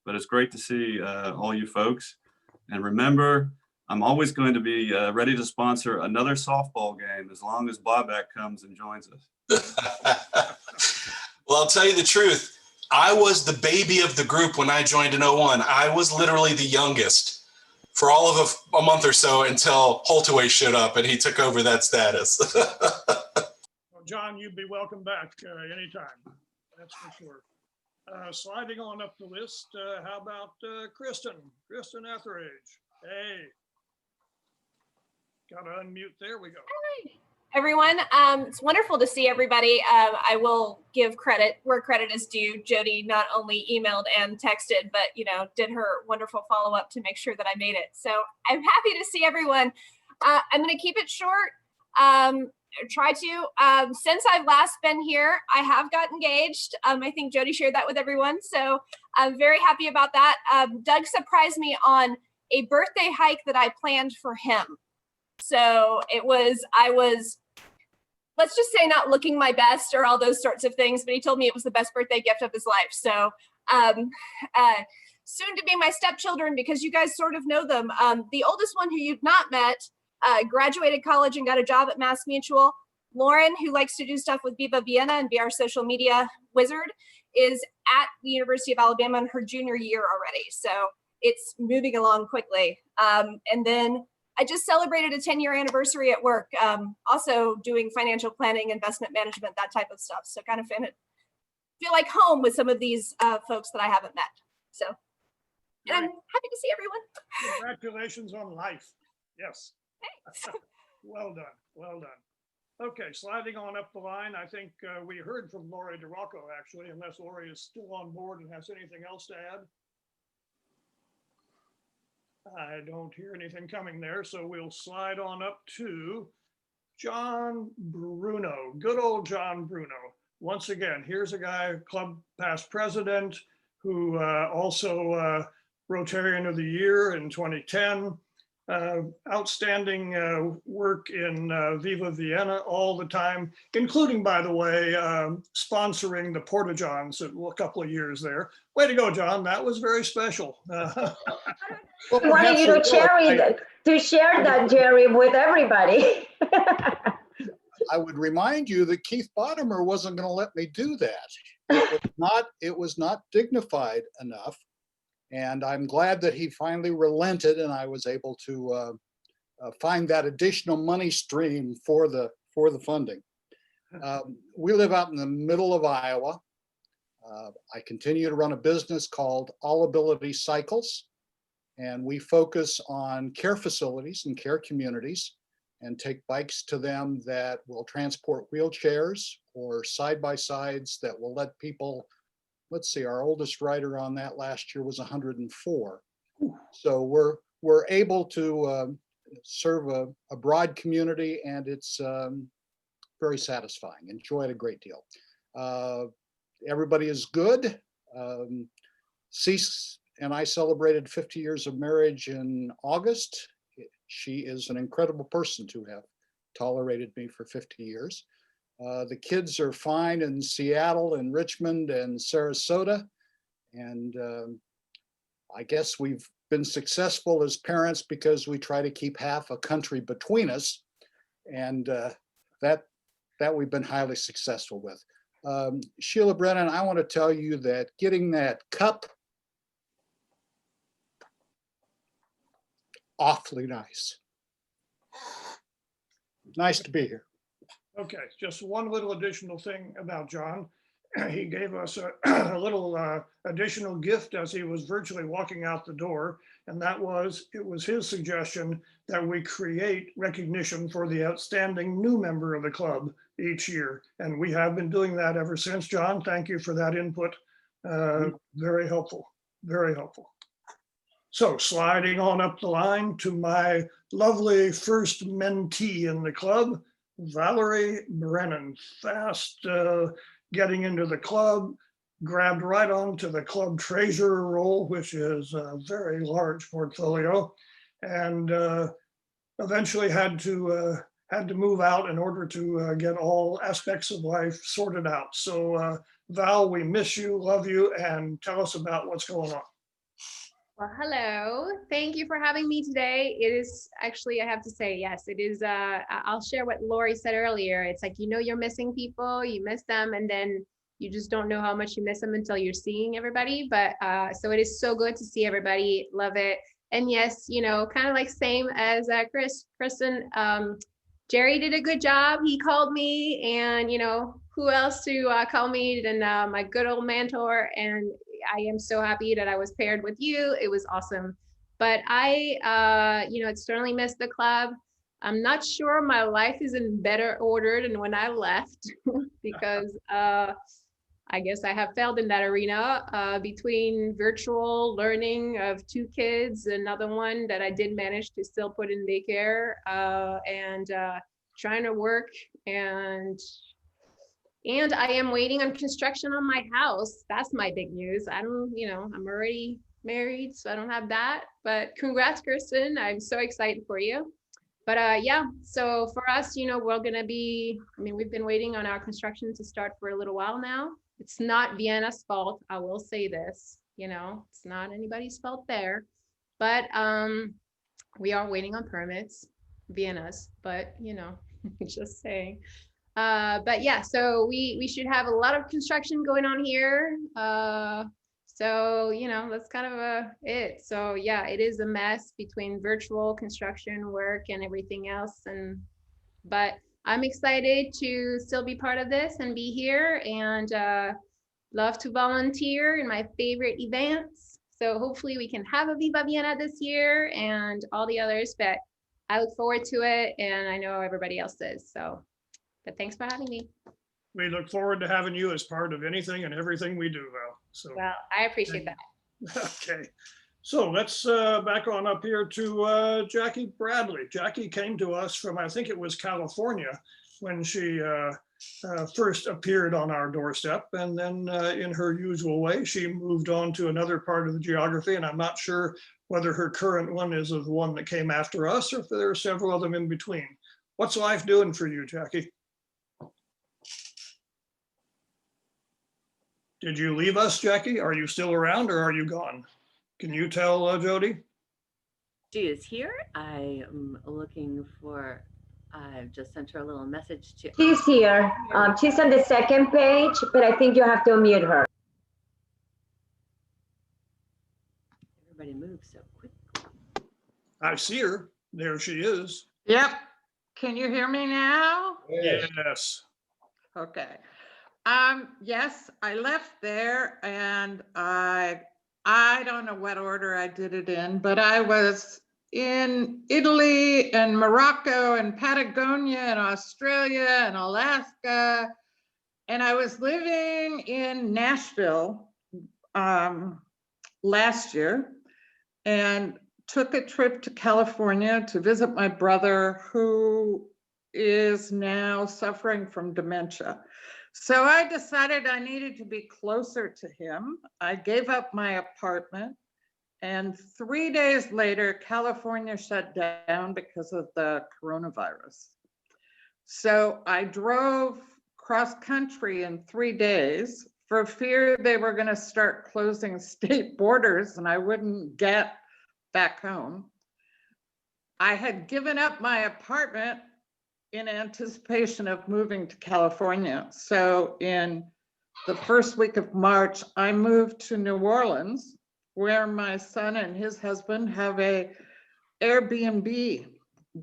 But it's great to see all you folks. And remember, I'm always going to be ready to sponsor another softball game as long as Bobak comes and joins us. Well, I'll tell you the truth. I was the baby of the group when I joined in 01. I was literally the youngest for all of a month or so until Holtaway showed up and he took over that status. Well, John, you'd be welcome back anytime. That's for sure. Sliding on up the list, how about Kristen Etheridge? Hey. Got to unmute. There we go. everyone. It's wonderful to see everybody. I will give credit where credit is due. Jody not only emailed and texted, but did her wonderful follow-up to make sure that I made it. So I'm happy to see everyone. I'm going to keep it short. Try to. Since I've last been here, I have got engaged. I think Jody shared that with everyone. So I'm very happy about that. Doug surprised me on a birthday hike that I planned for him. So I was, let's just say, not looking my best or all those sorts of things, but he told me it was the best birthday gift of his life. So soon to be my stepchildren, because you guys sort of know them. The oldest one, who you've not met, graduated college and got a job at Mass Mutual. Lauren, who likes to do stuff with Viva Vienna and be our social media wizard, is at the University of Alabama in her junior year already. So it's moving along quickly. And then I just celebrated a 10-year anniversary at work, also doing financial planning, investment management, that type of stuff. So kind of feel like home with some of these folks that I haven't met. So, and I'm happy to see everyone. Congratulations on life. Yes. Thanks. Well done. Well done. Okay, sliding on up the line, I think we heard from Lori DeRocco, actually, unless Lori is still on board and has anything else to add. I don't hear anything coming there, so we'll slide on up to John Bruno, good old John Bruno. Once again, here's a guy, club past president, who also Rotarian of the Year in 2010. Outstanding work in Viva Vienna all the time, including, by the way, sponsoring the Porta-Johns a couple of years there. Way to go, John. That was very special. I wanted you to share that, Jerry, with everybody. I would remind you that Keith Bottomer wasn't going to let me do that. It was not dignified enough. And I'm glad that he finally relented and I was able to find that additional money stream for the funding. We live out in the middle of Iowa. I continue to run a business called All Ability Cycles, and we focus on care facilities and care communities and take bikes to them that will transport wheelchairs or side-by-sides that will let people. Let's see, our oldest rider on that last year was 104. So we're able to serve a broad community, and it's very satisfying. Enjoy it a great deal. Everybody is good. Cease and I celebrated 50 years of marriage in August. She is an incredible person to have tolerated me for 50 years. The kids are fine in Seattle and Richmond and Sarasota. And I guess we've been successful as parents because we try to keep half a country between us. And that we've been highly successful with. Sheila Brennan, I want to tell you that getting that cup, awfully nice. Nice to be here. Okay, just one little additional thing about John. He gave us a little additional gift as he was virtually walking out the door, and it was his suggestion that we create recognition for the outstanding new member of the club each year. And we have been doing that ever since. John, thank you for that input. Very helpful, very helpful. So sliding on up the line to my lovely first mentee in the club, Valerie Brennan, fast getting into the club, grabbed right onto the club treasurer role, which is a very large portfolio, and eventually had to move out in order to get all aspects of life sorted out. So Val, we miss you, love you, and tell us about what's going on. Well, hello. Thank you for having me today. It is actually, I have to say, yes, it is. I'll share what Lori said earlier. It's like, you're missing people, you miss them, and then you just don't know how much you miss them until you're seeing everybody. But so it is so good to see everybody. Love it. And yes, kind of like same as Kristen, Jerry did a good job. He called me, and who else to call me than my good old mentor. And I am so happy that I was paired with you. It was awesome. But I, certainly missed the club. I'm not sure my life is in better order than when I left because I guess I have failed in that arena between virtual learning of 2 kids, another one that I did manage to still put in daycare, and trying to work, and I am waiting on construction on my house. That's my big news. I don't, I'm already married, so I don't have that, but congrats, Kirsten. I'm so excited for you. But yeah, so for us, we're gonna be, we've been waiting on our construction to start for a little while now. It's not Vienna's fault, I will say this, it's not anybody's fault there. But we are waiting on permits, Vienna's, but just saying. But yeah, so we should have a lot of construction going on here. So, that's kind of it. So yeah, it is a mess between virtual construction work and everything else. But I'm excited to still be part of this and be here, and love to volunteer in my favorite events. So hopefully we can have a Viva Vienna this year and all the others, but I look forward to it, and I know everybody else does. So, but thanks for having me. We look forward to having you as part of anything and everything we do, Val. So, well, I appreciate that. Okay, so let's back on up here to Jackie Bradley. Jackie came to us from, I think it was California, when she first appeared on our doorstep. And then in her usual way, she moved on to another part of the geography. And I'm not sure whether her current one is the one that came after us or if there are several of them in between. What's life doing for you, Jackie? Did you leave us, Jackie? Are you still around or are you gone? Can you tell Jody? She is here. I am looking for, I've just sent her a little message to. She's here. She's on the second page, but I think you have to unmute her. Everybody moves so quick. I see her. There she is. Yep. Can you hear me now? Yes. Okay. Yes, I left there, and I don't know what order I did it in, but I was in Italy and Morocco and Patagonia and Australia and Alaska, and I was living in Nashville last year and took a trip to California to visit my brother, who is now suffering from dementia. So I decided I needed to be closer to him. I gave up my apartment, and 3 days later, California shut down because of the coronavirus. So I drove cross country in 3 days for fear they were going to start closing state borders and I wouldn't get back home. I had given up my apartment in anticipation of moving to California. So in the first week of March, I moved to New Orleans, where my son and his husband have a Airbnb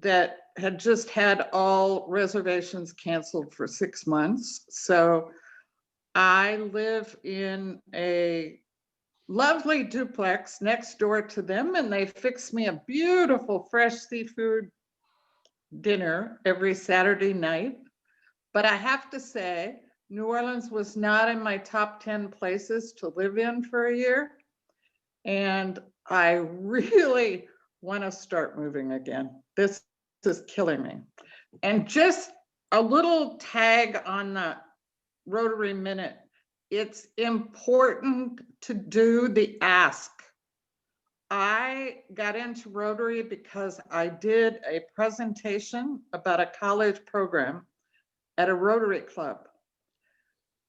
that had just had all reservations canceled for 6 months. So I live in a lovely duplex next door to them, and they fix me a beautiful fresh seafood dinner every Saturday night. But I have to say, New Orleans was not in my top 10 places to live in for a year. And I really want to start moving again. This is killing me. And just a little tag on the Rotary Minute. It's important to do the ask. I got into Rotary because I did a presentation about a college program at a Rotary club.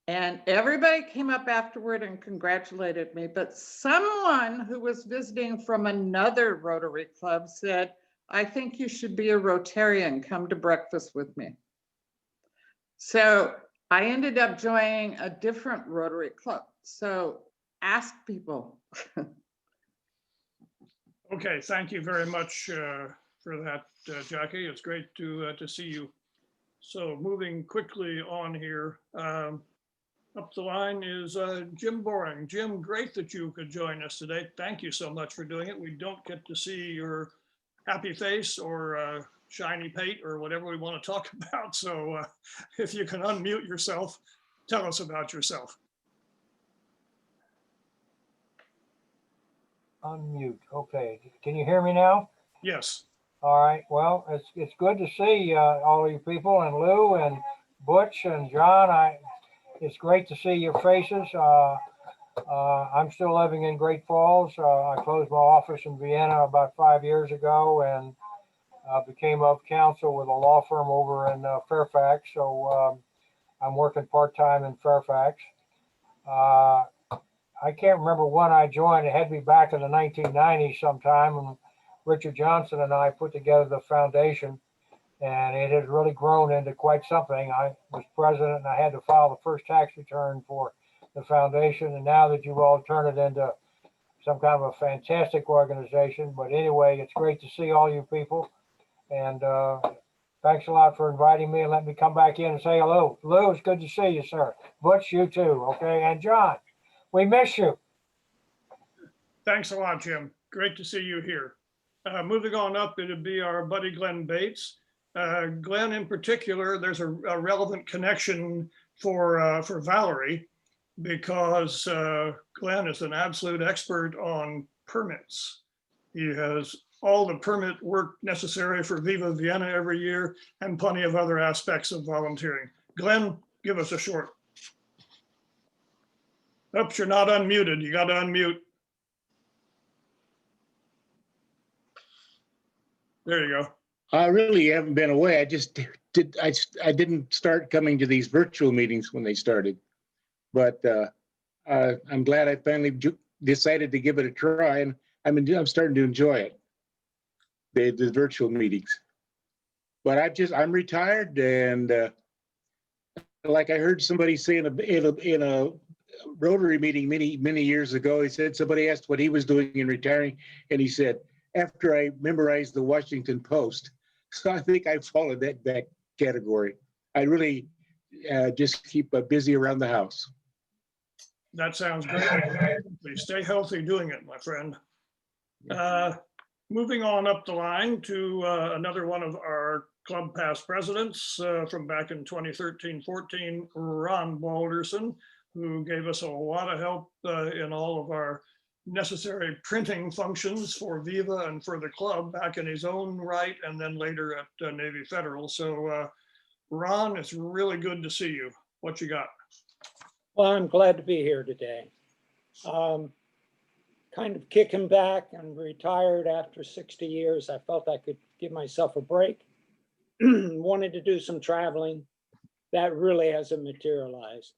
And everybody came up afterward and congratulated me, but someone who was visiting from another Rotary club said, I think you should be a Rotarian, come to breakfast with me. So I ended up joining a different Rotary club. So ask people. Okay, thank you very much for that, Jackie. It's great to see you. So moving quickly on here, up the line is Jim Boring. Jim, great that you could join us today. Thank you so much for doing it. We don't get to see your happy face or shiny pate or whatever we want to talk about. So if you can unmute yourself, tell us about yourself. Unmute. Okay. Can you hear me now? Yes. All right. Well, it's good to see all of you people, and Lou and Butch and John. It's great to see your faces. I'm still living in Great Falls. I closed my office in Vienna about 5 years ago and became of counsel with a law firm over in Fairfax. So I'm working part-time in Fairfax. I can't remember when I joined. It had to be back in the 1990s sometime. And Richard Johnson and I put together the foundation, and it has really grown into quite something. I was president and I had to file the first tax return for the foundation. And now that you've all turned it into some kind of a fantastic organization. But anyway, it's great to see all you people. And thanks a lot for inviting me and letting me come back in and say hello. Lou, it's good to see you, sir. Butch, you too. Okay. And John, we miss you. Thanks a lot, Jim. Great to see you here. Moving on up, it'd be our buddy Glenn Bates. Glenn, in particular, there's a relevant connection for Valerie, because Glenn is an absolute expert on permits. He has all the permit work necessary for Viva Vienna every year and plenty of other aspects of volunteering. Glenn, give us a short. Oops, you're not unmuted. You got to unmute. There you go. I really haven't been away. I just did. I didn't start coming to these virtual meetings when they started, but I'm glad I finally decided to give it a try, and I'm starting to enjoy it. The virtual meetings. But I'm retired, and like I heard somebody say in a Rotary meeting many years ago, he said somebody asked what he was doing in retiring, and he said, after I memorized the Washington Post. So I think I fall in that category. I really just keep busy around the house. That sounds great. Please stay healthy doing it, my friend. Moving on up the line to another one of our club past presidents from back in 2013-14, Ron Balderson, who gave us a lot of help in all of our necessary printing functions for Viva and for the club back in his own right, and then later at Navy Federal. So Ron, it's really good to see you. What you got? Well, I'm glad to be here today. Kind of kicking back and retired after 60 years. I felt I could give myself a break. Wanted to do some traveling. That really hasn't materialized.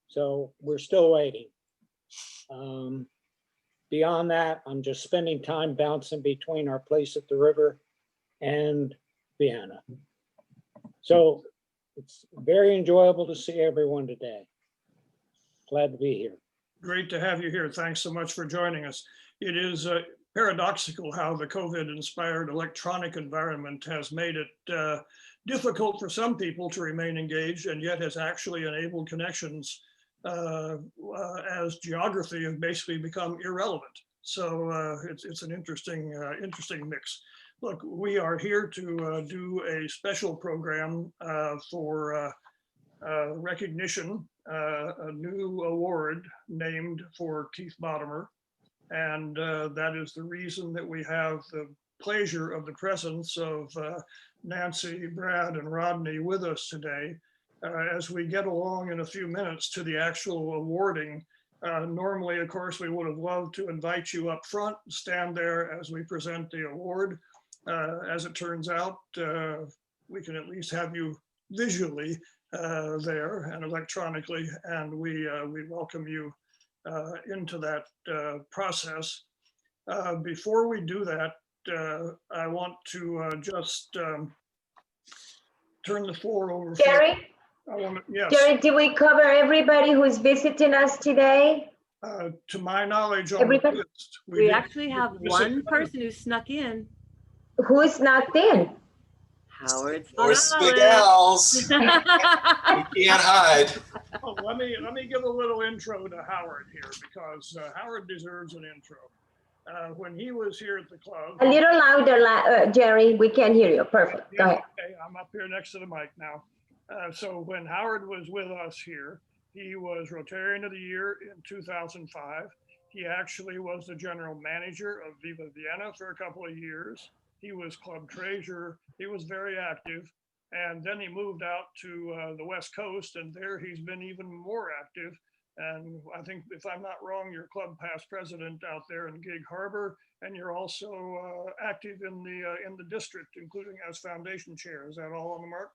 So we're still waiting. Beyond that, I'm just spending time bouncing between our place at the river and Vienna. So it's very enjoyable to see everyone today. Glad to be here. Great to have you here. Thanks so much for joining us. It is paradoxical how the COVID-inspired electronic environment has made it difficult for some people to remain engaged, and yet has actually enabled connections as geography have basically become irrelevant. So it's an interesting mix. Look, we are here to do a special program for recognition, a new award named for Keith Bottomer. And that is the reason that we have the pleasure of the presence of Nancy, Brad, and Rodney with us today. As we get along in a few minutes to the actual awarding, normally, of course, we would have loved to invite you up front, stand there as we present the award. As it turns out, we can at least have you visually there and electronically, and we welcome you into that process. Before we do that, I want to just turn the floor over. Jerry? Yes. Jerry, did we cover everybody who's visiting us today? To my knowledge, on Everybody? the list, We actually have one person who snuck in. Who snuck in? Howard Or Spinelli. Spigals. You can't hide. Well, let me give a little intro to Howard here, because Howard deserves an intro. When he was here at the club. A little louder, Jerry. We can't hear you. Perfect. Go ahead. Okay, I'm up here next to the mic now. So when Howard was with us here, he was Rotarian of the Year in 2005. He actually was the general manager of Viva Vienna for a couple of years. He was club treasurer. He was very active. And then he moved out to the West Coast, and there he's been even more active. And I think, if I'm not wrong, you're club past president out there in Gig Harbor, and you're also active in the district, including as foundation chair. Is that all on the mark?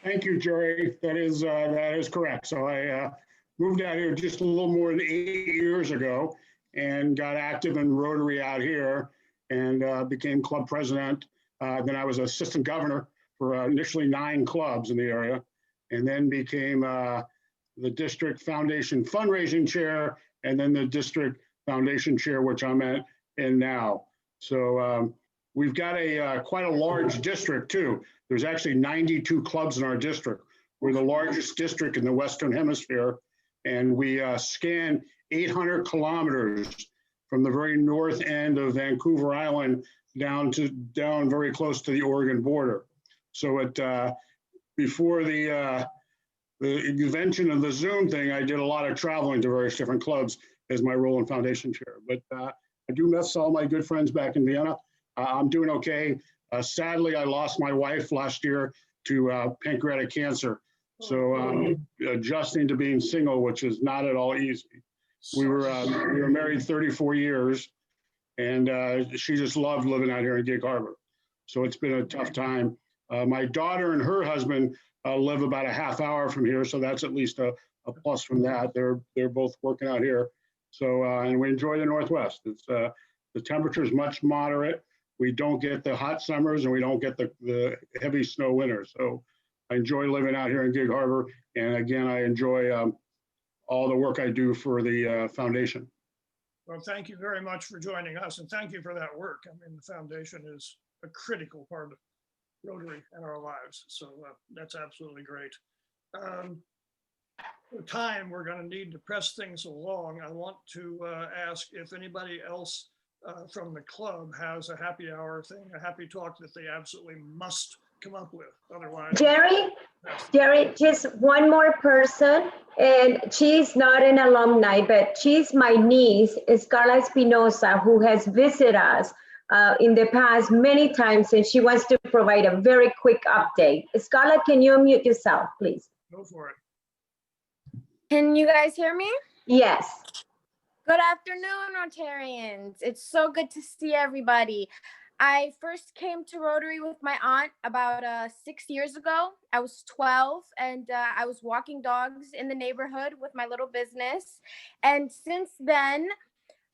Thank you, Jerry. That is correct. So I moved out here just a little more than 8 years ago and got active in Rotary out here and became club president. Then I was assistant governor for initially 9 clubs in the area, and then became the district foundation fundraising chair, and then the district foundation chair, which I'm in now. So we've got quite a large district too. There's actually 92 clubs in our district. We're the largest district in the Western Hemisphere, and we scan 800 kilometers from the very north end of Vancouver Island down very close to the Oregon border. So before the invention of the Zoom thing, I did a lot of traveling to various different clubs as my role in foundation chair. But I do miss all my good friends back in Vienna. I'm doing okay. Sadly, I lost my wife last year to pancreatic cancer. So adjusting to being single, which is not at all easy. We were married 34 years, and she just loved living out here in Gig Harbor. So it's been a tough time. My daughter and her husband live about a half hour from here, so that's at least a plus from that. They're both working out here. So and we enjoy the Northwest. It's the temperature is much moderate. We don't get the hot summers, and we don't get the heavy snow winters. So I enjoy living out here in Gig Harbor, and again, I enjoy all the work I do for the foundation. Well, thank you very much for joining us, and thank you for that work. I mean, the foundation is a critical part of Rotary and our lives, so that's absolutely great. The time we're going to need to press things along, I want to ask if anybody else from the club has a happy hour thing, a happy talk that they absolutely must come up with. Otherwise, Jerry, just one more person, and she's not an alumni, but she's my niece, Scarla Espinosa, who has visited us in the past many times, and she wants to provide a very quick update. Scarla, can you unmute yourself, please? Go for it. Can you guys hear me? Yes. Good afternoon, Rotarians. It's so good to see everybody. I first came to Rotary with my aunt about 6 years ago. I was 12, and I was walking dogs in the neighborhood with my little business. And since then,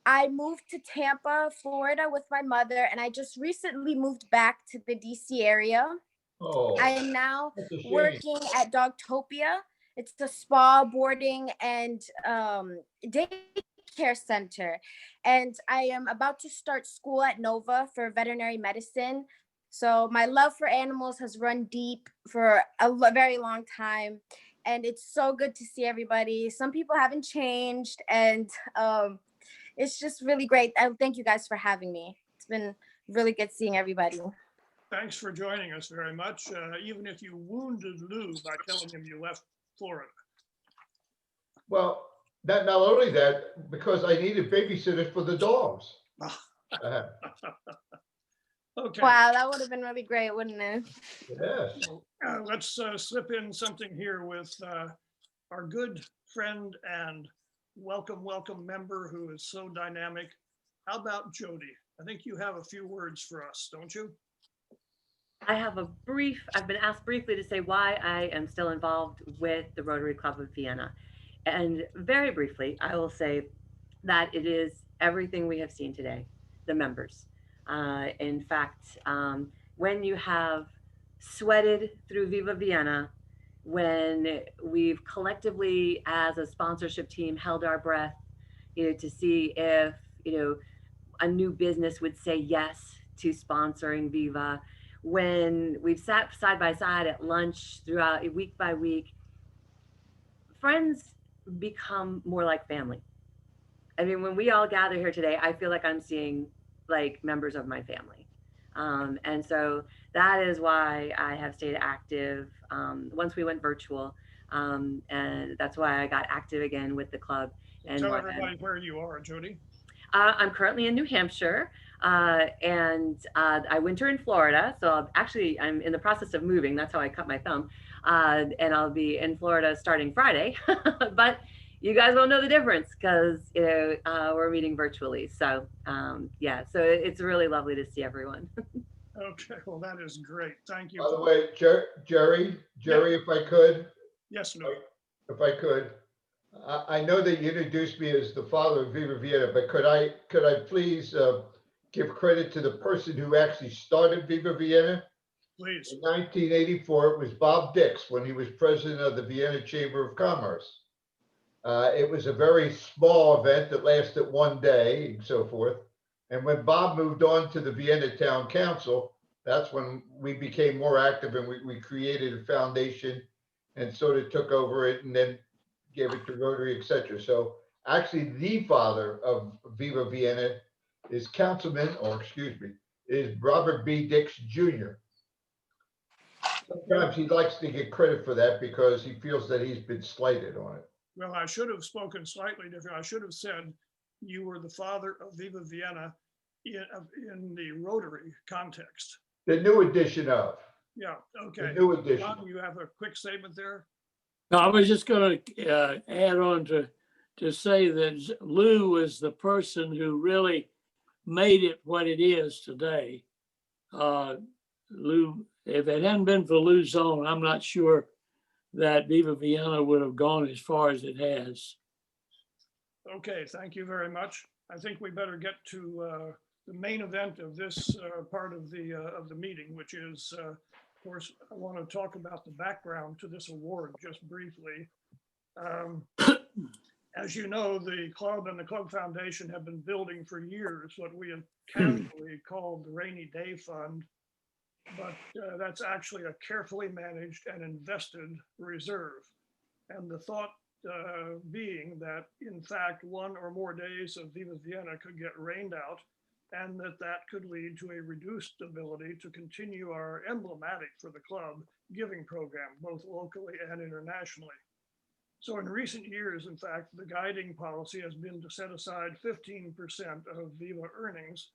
I moved to Tampa, Florida with my mother, and I just recently moved back to the DC area. Oh, I am now working at Dogtopia. It's a spa, boarding, and daycare center. And I am about to start school at Nova for veterinary medicine. So my love for animals has run deep for a very long time. And it's so good to see everybody. Some people haven't changed, and it's just really great. Thank you guys for having me. It's been really good seeing everybody. Thanks for joining us very much, even if you wounded Lou by telling him you left Florida. well, not only that, because I needed babysitters for the dogs. Okay. Wow, that would have been really great, wouldn't it? Yes. So, let's slip in something here with our good friend and welcome member who is so dynamic. How about Jody? I think you have a few words for us, don't you? I've been asked briefly to say why I am still involved with the Rotary Club of Vienna. And very briefly, I will say that it is everything we have seen today, the members. In fact, when you have sweated through Viva Vienna, when we've collectively as a sponsorship team held our breath, to see if, a new business would say yes to sponsoring Viva, when we've sat side by side at lunch throughout week by week, friends become more like family. I mean, when we all gather here today, I feel like I'm seeing like members of my family. And so that is why I have stayed active once we went virtual. And that's why I got active again with the club. And Tell everybody where you are, Jody. I'm currently in New Hampshire, and I winter in Florida. So I'm in the process of moving. That's how I cut my thumb. And I'll be in Florida starting Friday. But you guys won't know the difference because we're meeting virtually. So yeah, so it's really lovely to see everyone. Okay, well, that is great. Thank you. By the way, Jerry, if I could. Yes, Lou. If I could, I know that you introduced me as the father of Viva Vienna, but could I please give credit to the person who actually started Viva Vienna? Please. In 1984, it was Bob Dix when he was president of the Vienna Chamber of Commerce. It was a very small event that lasted one day and so forth. And when Bob moved on to the Vienna Town Council, that's when we became more active and we created a foundation and sort of took over it and then gave it to Rotary, etc. So actually the father of Viva Vienna is is Robert B. Dix Jr. Sometimes he likes to get credit for that because he feels that he's been slighted on it. Well, I should have spoken slightly different. I should have said you were the father of Viva Vienna in the Rotary context. The new edition of. Yeah, okay. The new edition. John, you have a quick statement there? No, I was just going to add on to say that Lou is the person who really made it what it is today. Lou, if it hadn't been for Lou's zone, I'm not sure that Viva Vienna would have gone as far as it has. Okay, thank you very much. I think we better get to the main event of this part of the meeting, which is, of course, I want to talk about the background to this award just briefly. As you know, the club and the Club Foundation have been building for years what we have casually called the Rainy Day Fund, but that's actually a carefully managed and invested reserve. And the thought being that, in fact, one or more days of Viva Vienna could get rained out, and that could lead to a reduced ability to continue our emblematic for the club giving program, both locally and internationally. So in recent years, in fact, the guiding policy has been to set aside 15% of Viva earnings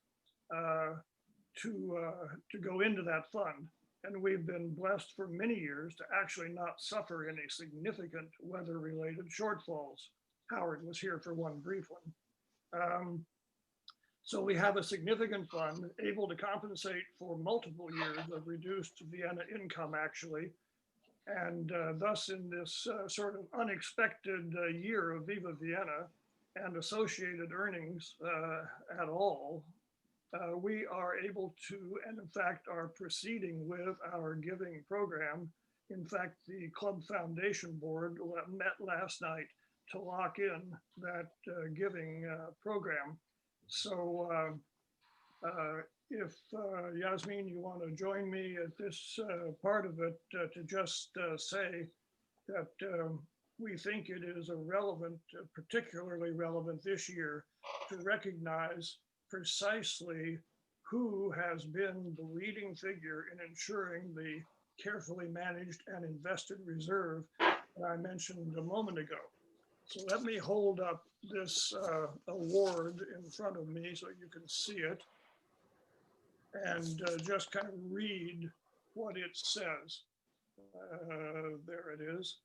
to go into that fund. And we've been blessed for many years to actually not suffer any significant weather-related shortfalls. Howard was here for one brief one. So we have a significant fund able to compensate for multiple years of reduced Vienna income, actually. And thus, in this sort of unexpected year of Viva Vienna and associated earnings at all, we are able to, and in fact are proceeding with our giving program. In fact, the Club Foundation Board met last night to lock in that giving program. So if Yasmin, you want to join me at this part of it to just say that we think it is a relevant, particularly relevant this year to recognize precisely who has been the leading figure in ensuring the carefully managed and invested reserve that I mentioned a moment ago. So let me hold up this award in front of me so you can see it and just kind of read what it says. There it is.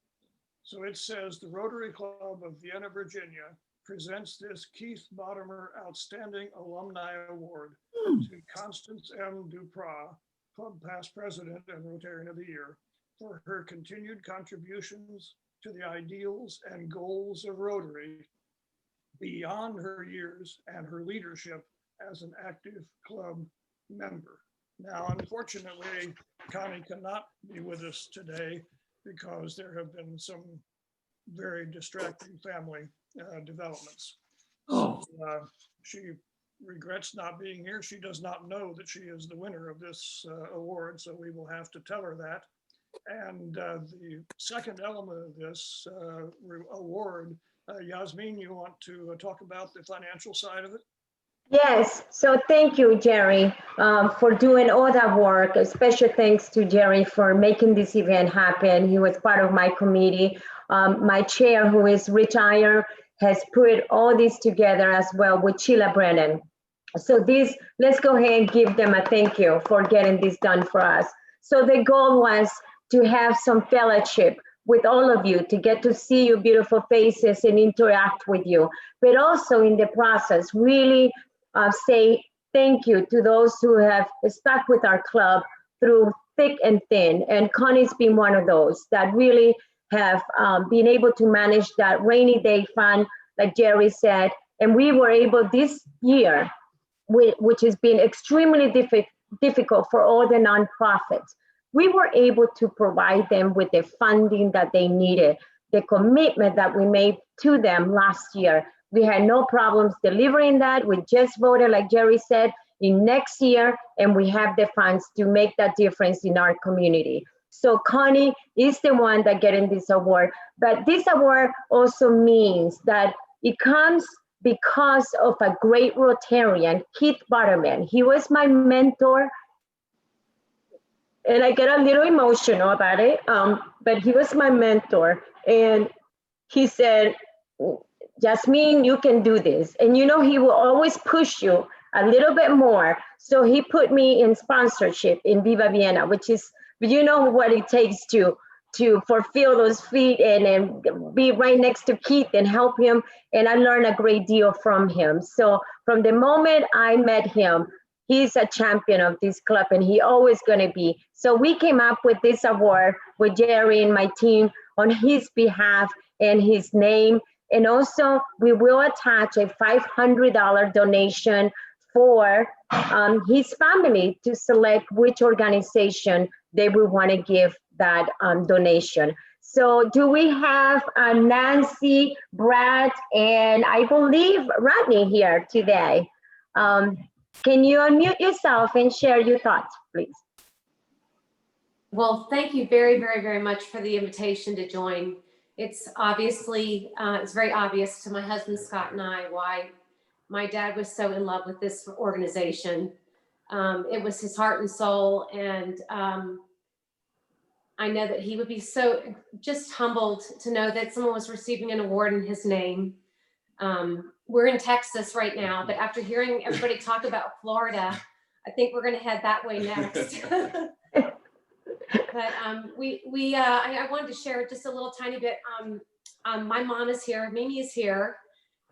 So it says the Rotary Club of Vienna, Virginia presents this Keith Botimer Outstanding Alumni Award to Constance M. Dupras, Club Past President and Rotarian of the Year, for her continued contributions to the ideals and goals of Rotary beyond her years and her leadership as an active club member. Now, unfortunately, Connie cannot be with us today because there have been some very distracting family developments. So she regrets not being here. She does not know that she is the winner of this award, so we will have to tell her that. And the second element of this award Yasmin, you want to talk about the financial side of it? Yes, so thank you, Jerry, for doing all that work. A special thanks to Jerry for making this event happen. He was part of my committee. My chair, who is retired, has put all this together as well with Sheila Brennan. So let's go ahead and give them a thank you for getting this done for us. So the goal was to have some fellowship with all of you, to get to see your beautiful faces and interact with you, but also in the process, really say thank you to those who have stuck with our club through thick and thin. And Connie's been one of those that really have been able to manage that rainy day fund, like Jerry said. And we were able this year, which has been extremely difficult for all the nonprofits, we were able to provide them with the funding that they needed, the commitment that we made to them last year. We had no problems delivering that. We just voted, like Jerry said, in next year, and we have the funds to make that difference in our community. So Connie is the one that getting this award. But this award also means that it comes because of a great Rotarian, Keith Butterman. He was my mentor, and I get a little emotional about it, but he was my mentor. And he said, Yasmin, you can do this. And you know, he will always push you a little bit more. So he put me in sponsorship in Viva Vienna, which is, you know what it takes to fulfill those feet and be right next to Keith and help him. And I learned a great deal from him. So from the moment I met him, he's a champion of this club, and he always gonna be. So we came up with this award with Jerry and my team on his behalf and his name. And also we will attach a $500 donation for his family to select which organization they will wanna give that donation. So do we have Nancy, Brad, and I believe Rodney here today? Can you unmute yourself and share your thoughts, please? Well, thank you very, very, very much for the invitation to join. It's obviously, it's very obvious to my husband, Scott, and I why my dad was so in love with this organization. It was his heart and soul. And I know that he would be so just humbled to know that someone was receiving an award in his name. We're in Texas right now, but after hearing everybody talk about Florida, I think we're going to head that way next. But I wanted to share just a little tiny bit. My mom is here, Mimi is here,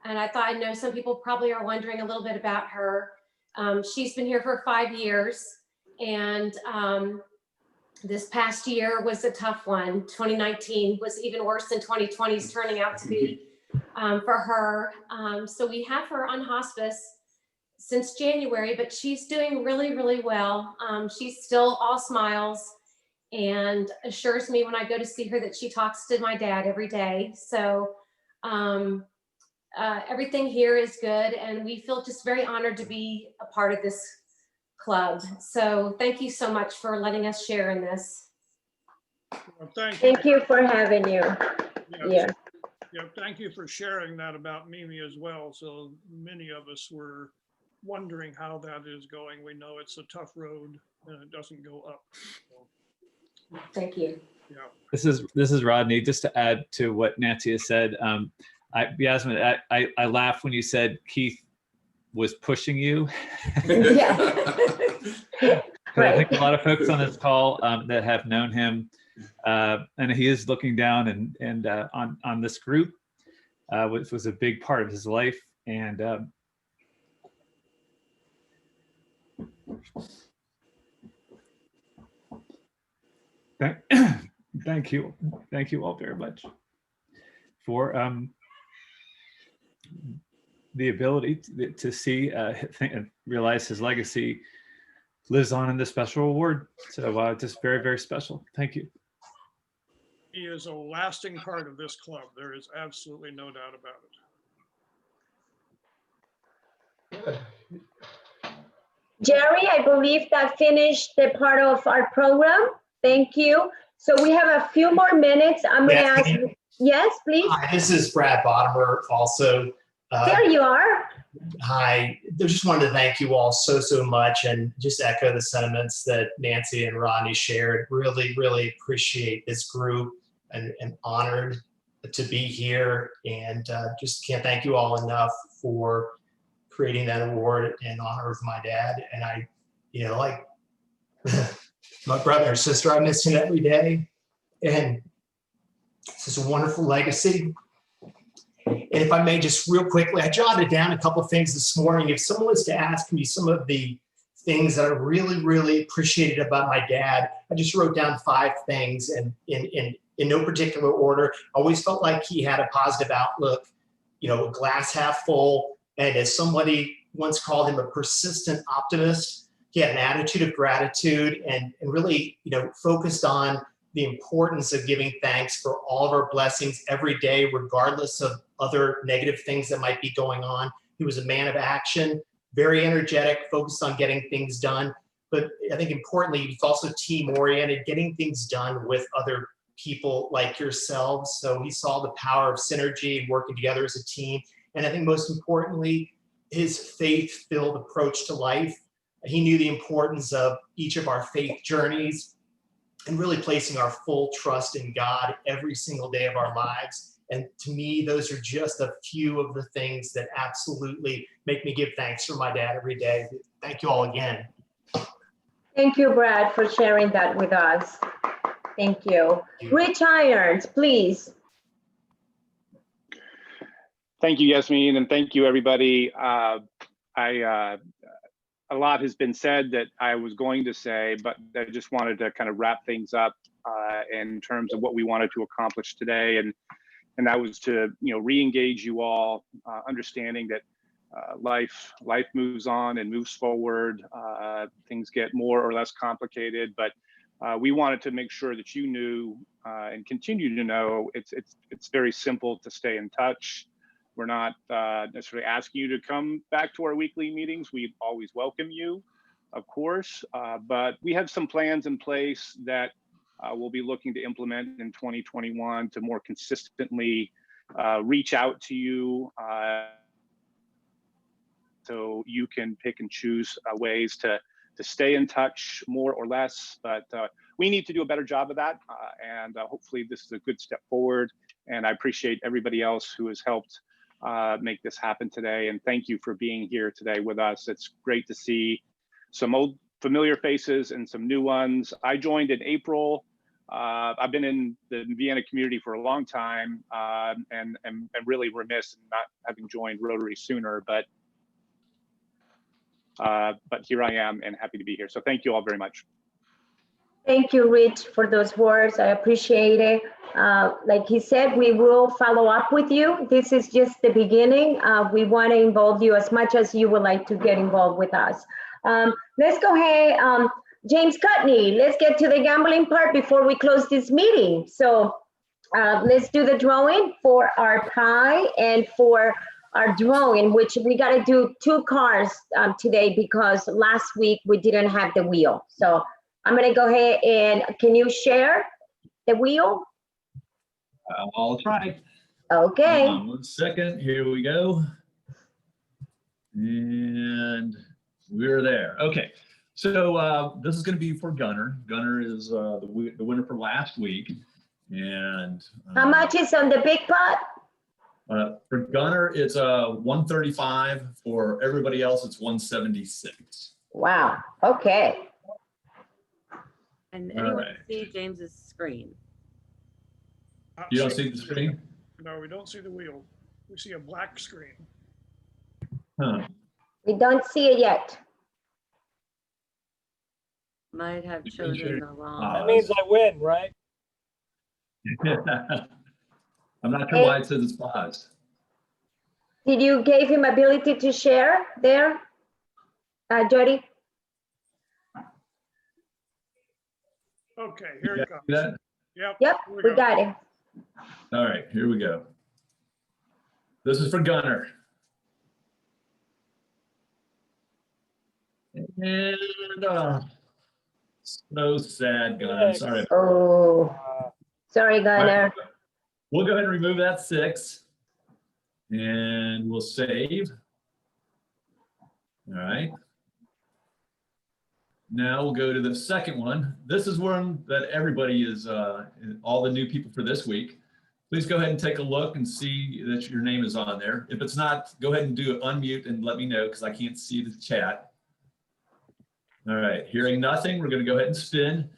and I thought, I know some people probably are wondering a little bit about her. She's been here for 5 years, and this past year was a tough one. 2019 was even worse than 2020 is turning out to be. For her. So we have her on hospice since January, but she's doing really, really well. She's still all smiles and assures me when I go to see her that she talks to my dad every day. So everything here is good, and we feel just very honored to be a part of this club. So thank you so much for letting us share in this. Well, thank you. Thank you for having you. Yeah. Yeah, thank you for sharing that about Mimi as well. So many of us were wondering how that is going. We know it's a tough road and it doesn't go up. So, thank you. Yeah. This is Rodney. Just to add to what Nancy has said, Yasmin, I laughed when you said Keith was pushing you. Yeah. I think a lot of folks on this call that have known him, and he is looking down and on this group, which was a big part of his life. And thank you all very much for the ability to see and realize his legacy lives on in this special award. So just very, very special. Thank you. He is a lasting part of this club. There is absolutely no doubt about it. Jerry, I believe that finished the part of our program. Thank you. So we have a few more minutes. I'm going to ask. Yes, please. Hi, this is Brad Bottomer also. There you are. Hi, I just wanted to thank you all so much and just echo the sentiments that Nancy and Rodney shared. Really appreciate this group and honored to be here, and just can't thank you all enough for creating that award in honor of my dad. And I, like my brother and sister, I miss him every day. And it's just a wonderful legacy. And if I may, just real quickly, I jotted down a couple of things this morning. If someone was to ask me some of the things that I really appreciated about my dad, I just wrote down 5 things, and in no particular order. I always felt like he had a positive outlook, glass half full. And as somebody once called him, a persistent optimist. He had an attitude of gratitude and really, focused on the importance of giving thanks for all of our blessings every day, regardless of other negative things that might be going on. He was a man of action, very energetic, focused on getting things done. But I think importantly, he was also team-oriented, getting things done with other people like yourselves. So he saw the power of synergy and working together as a team. And I think most importantly, his faith-filled approach to life. He knew the importance of each of our faith journeys and really placing our full trust in God every single day of our lives. And to me, those are just a few of the things that absolutely make me give thanks for my dad every day. Thank you all again. Thank you, Brad, for sharing that with us. Thank you. Rich Irons, please. Thank you, Yasmin, and thank you, everybody. A lot has been said that I was going to say, but I just wanted to kind of wrap things up in terms of what we wanted to accomplish today, and that was to re-engage you all, understanding that life moves on and moves forward. Things get more or less complicated, but we wanted to make sure that you knew and continue to know it's very simple to stay in touch. We're not necessarily asking you to come back to our weekly meetings. We always welcome you, of course, but we have some plans in place that we'll be looking to implement in 2021 to more consistently reach out to you so you can pick and choose ways to stay in touch more or less. But we need to do a better job of that, and hopefully this is a good step forward. And I appreciate everybody else who has helped make this happen today. And thank you for being here today with us. It's great to see some old familiar faces and some new ones. I joined in April. I've been in the Vienna community for a long time, and really remiss in not having joined Rotary sooner, but here I am and happy to be here. So thank you all very much. Thank you, Rich, for those words. I appreciate it. Like he said, we will follow up with you. This is just the beginning. We want to involve you as much as you would like to get involved with us. Let's go ahead, James Cutney, let's get to the gambling part before we close this meeting. So let's do the drawing for our pie and for our drawing, which we got to do 2 cars today because last week we didn't have the wheel. So I'm going to go ahead and can you share the wheel? I'll try. Okay. Hold on 1 second. Here we go. And we're there. Okay. So this is going to be for Gunner. Gunner is the winner for last week. And how much is on the big pot? For Gunner, it's 135. For everybody else, it's 176. Wow. Okay. And anyone can see James's screen? You don't see the screen? No, we don't see the wheel. We see a black screen. Huh. We don't see it yet. Might have chosen the wrong. That means I win, right? I'm not sure why it says it's paused. Did you give him ability to share there, Jody? Okay, here it comes. That? Yep, we got it. All right, here we go. This is for Gunner. And so sad, Gunner. Sorry. Oh, sorry, Gunner. We'll go ahead and remove that 6 and we'll save. All right. Now we'll go to the second one. This is one that everybody is, all the new people for this week. Please go ahead and take a look and see that your name is on there. If it's not, go ahead and do unmute and let me know because I can't see the chat. All right, hearing nothing, we're going to go ahead and spin.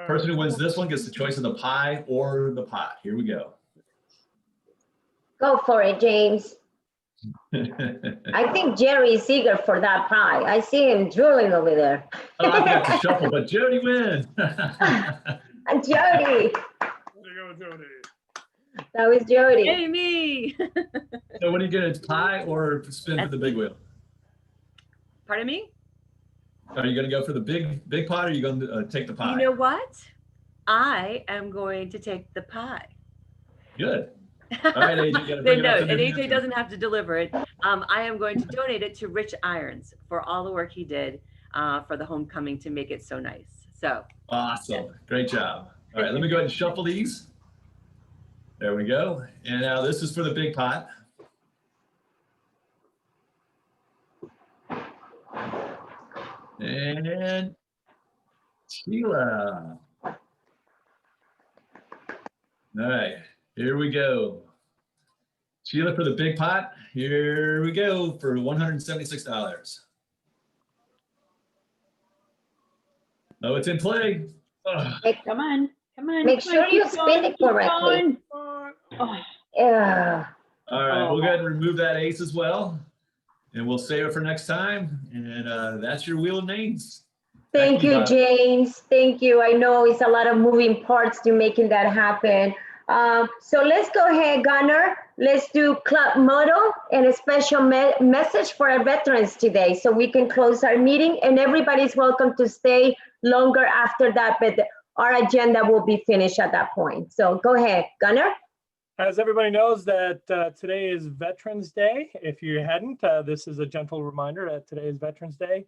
Person who wins this one gets the choice of the pie or the pot. Here we go. Go for it, James. I think Jerry is eager for that pie. I see him drooling over there. Oh, I forgot to shuffle, but Jody wins. And Jody. There you go, Jody. That was Jody. Hey, me. So what are you going to, pie or spin for the big wheel? Pardon me? Are you going to go for the big pot or are you going to take the pie? You know what? I am going to take the pie. Good. All right, AJ, you gotta No, bring it up to and New AJ Hampshire. doesn't have to deliver it. I am going to donate it to Rich Irons for all the work he did for the homecoming to make it so nice. So Awesome. Great job. All right, let me go ahead and shuffle these. There we go. And now this is for the big pot. And Sheila. All right, here we go. Sheila for the big pot. Here we go for $176. Oh, it's in play. Ugh. Come on, come on. Make come sure on, you keep spin going, it keep correctly. going. Oh, Yeah. All right, we'll go ahead and remove that ace as well. And we'll save it for next time. And that's your wheel of names. Thank you, Bob. James. Thank you. I know it's a lot of moving parts to making that happen. So let's go ahead, Gunnar. Let's do club motto and a special message for our veterans today so we can close our meeting, and everybody's welcome to stay longer after that, but our agenda will be finished at that point. So go ahead, Gunnar. As everybody knows that today is Veterans Day. If you hadn't, this is a gentle reminder that today is Veterans Day.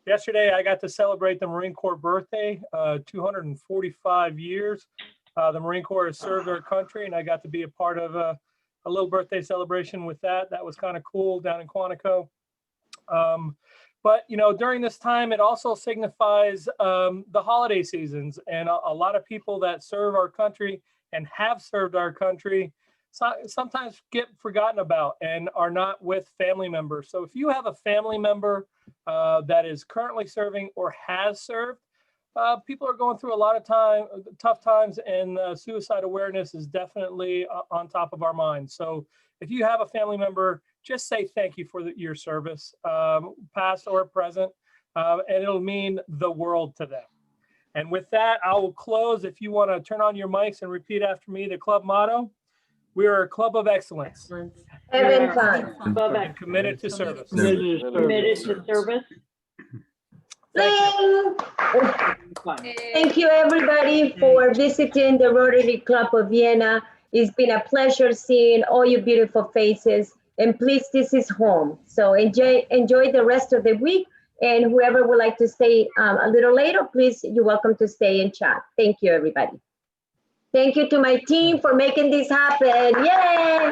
Yesterday, I got to celebrate the Marine Corps birthday, 245 years. The Marine Corps has served our country, and I got to be a part of a little birthday celebration with that. That was kind of cool down in Quantico. But, you know, during this time, it also signifies the holiday seasons, and a lot of people that serve our country and have served our country sometimes get forgotten about and are not with family members. So if you have a family member that is currently serving or has served, people are going through a lot of tough times, and suicide awareness is definitely on top of our minds. So if you have a family member, just say thank you for your service, past or present, and it'll mean the world to them. And with that, I will close. If you want to turn on your mics and repeat after me the club motto: we are a club of excellence. Having fun. And committed to service. committed to service. Thank you, everybody, for visiting the Rotary Club of Vienna. It's been a pleasure seeing all your beautiful faces. And please, this is home. So enjoy the rest of the week. And whoever would like to stay a little later, please, you're welcome to stay and chat. Thank you, everybody. Thank you to my team for making this happen. Yay!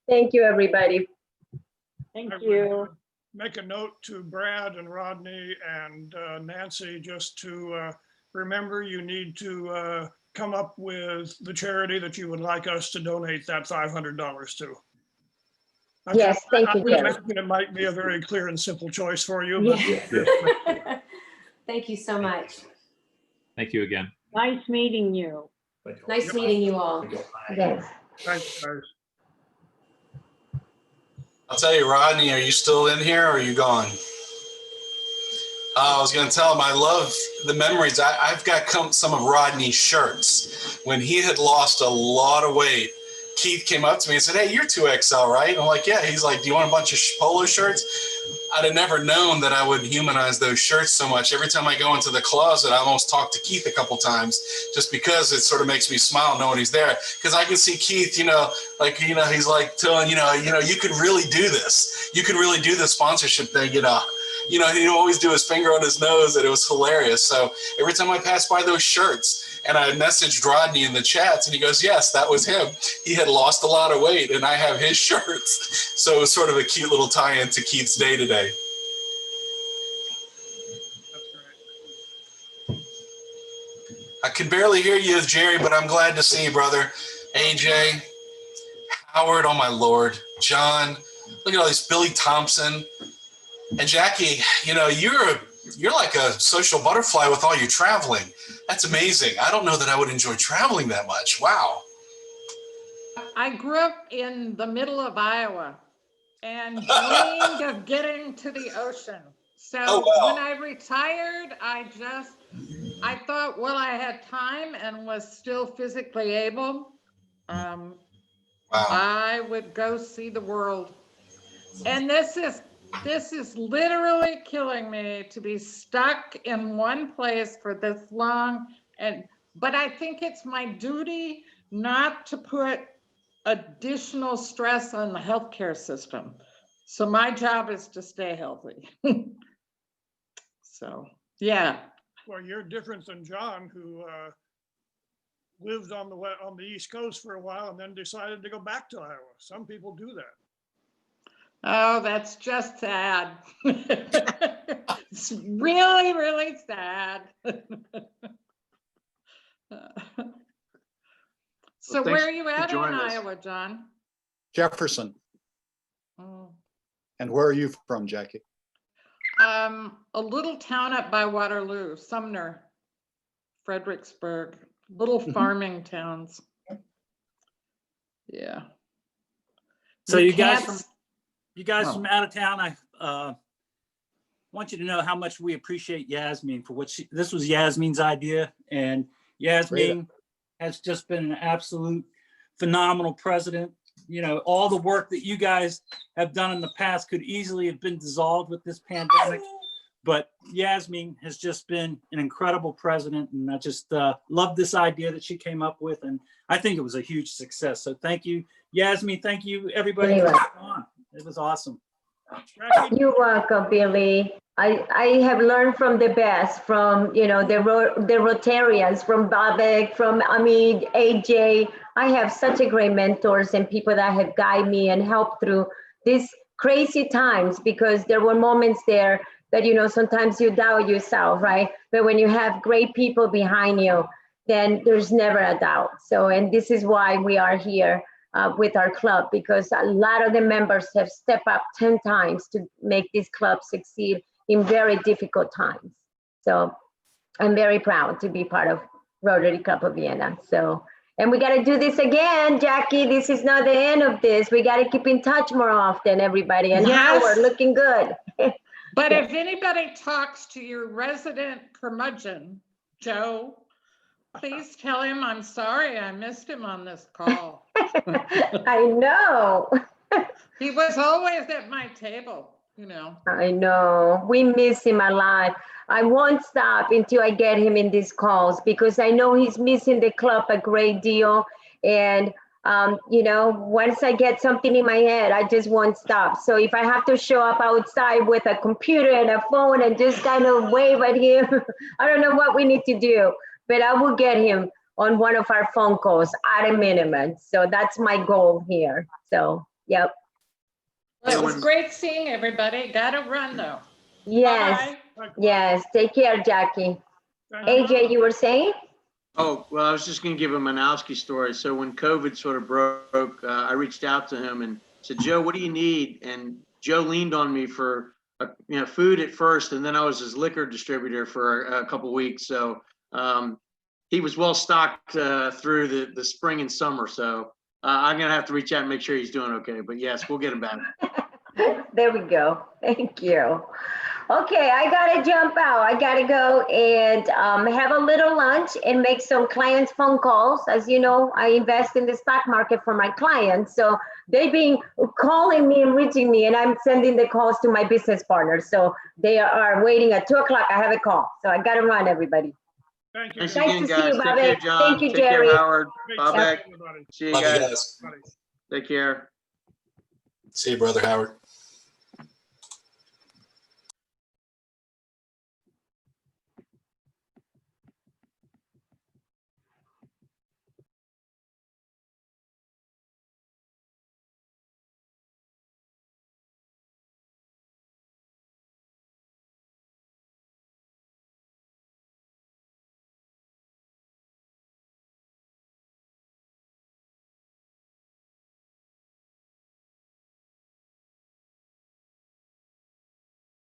Thank you, everybody. Thank you. Make a note to Brad and Rodney and Nancy just to remember you need to come up with the charity that you would like us to donate that $500 to. Yes, thank you, I Jerry. imagine it might be a very clear and simple choice for you. But Yeah. Thank you so much. Thank you again. Nice meeting you. Nice meeting you all. Yes. Thanks, guys. I'll tell you, Rodney, are you still in here or are you gone? I was going to tell him I love the memories. I've got some of Rodney's shirts. When he had lost a lot of weight, Keith came up to me and said, "Hey, you're 2XL, right?" I'm like, "Yeah." He's like, "Do you want a bunch of polo shirts?" I'd have never known that I would humanize those shirts so much. Every time I go into the closet, I almost talk to Keith a couple times just because it sort of makes me smile knowing he's there. Because I can see Keith, he's like telling, you could really do this. You could really do the sponsorship thing, you know, he'd always do his finger on his nose, and it was hilarious. So every time I passed by those shirts, and I messaged Rodney in the chats, and he goes, yes, that was him. He had lost a lot of weight, and I have his shirts. So it was sort of a cute little tie-in to Keith's day today. I can barely hear you, Jerry, but I'm glad to see you, brother. AJ, Howard, oh my Lord, John, look at all these, Billy Thompson, and Jackie. You know, you're like a social butterfly with all your traveling. That's amazing. I don't know that I would enjoy traveling that much. Wow. I grew up in the middle of Iowa and dreamed of getting to the ocean. So Oh, wow. when I retired, I thought, well, I had time and was still physically able. Wow. I would go see the world. And this is literally killing me to be stuck in one place for this long. But I think it's my duty not to put additional stress on the healthcare system. So my job is to stay healthy. So, yeah. Well, you're different than John, who lived on the East Coast for a while and then decided to go back to Iowa. Some people do that. Oh, that's just sad. It's really, really sad. So thanks where are you for at in joining us. Iowa, John? Jefferson. Oh. And where are you from, Jackie? A little town up by Waterloo, Sumner, Fredericksburg, little farming towns. Yeah. So you guys Oh. from out of town, I want you to know how much we appreciate Yasmin for what this was Yasmin's idea, and Yasmin has just been an absolute phenomenal president. You know, all the work that you guys have done in the past could easily have been dissolved with this pandemic, but Yasmin has just been an incredible president, and I just love this idea that she came up with, and I think it was a huge success. So thank you, Yasmin. Thank you, everybody. For coming on. It was awesome. You're welcome, Billy. I have learned from the best, from, you know, the Rotarians, from Babek, from Amit, AJ. I have such a great mentors and people that have guided me and helped through these crazy times, because there were moments there that, you know, sometimes you doubt yourself, right? But when you have great people behind you, then there's never a doubt. So, and this is why we are here with our club, because a lot of the members have stepped up 10 times to make this club succeed in very difficult times. So I'm very proud to be part of Rotary Club of Vienna. So, and we got to do this again, Jackie. This is not the end of this. We got to keep in touch more often, everybody. And Yes. Howard, looking good. But if anybody talks to your resident curmudgeon, Joe, please tell him I'm sorry I missed him on this call. I know. He was always at my table, you know. I know. We miss him a lot. I won't stop until I get him in these calls, because I know he's missing the club a great deal. And, you know, once I get something in my head, I just won't stop. So if I have to show up outside with a computer and a phone and just kind of wave at him, I don't know what we need to do, but I will get him on one of our phone calls at a minimum. So that's my goal here. So, yep. Well, it was great seeing everybody. Gotta run though. Yes. Bye-bye. Yes. Take care, Jackie. AJ, you were saying? Oh, well, I was just going to give a Manowski story. So when COVID sort of broke, I reached out to him and said, Joe, what do you need? And Joe leaned on me for, food at first, and then I was his liquor distributor for a couple of weeks. So he was well stocked through the spring and summer. So I'm going to have to reach out and make sure he's doing okay. But yes, we'll get him back. There we go. Thank you. Okay, I gotta jump out. I gotta go and have a little lunch and make some clients phone calls. As you know, I invest in the stock market for my clients. So they've been calling me and reaching me, and I'm sending the calls to my business partners. So they are waiting at 2 o'clock. I have a call. So I gotta run, everybody. Thanks Nice again, to see guys. you, Take care, Babek. John. Thank you, Take Jerry. care, Howard. Yep. Babek. See you Love you guys. guys. Take care. See you, brother Howard.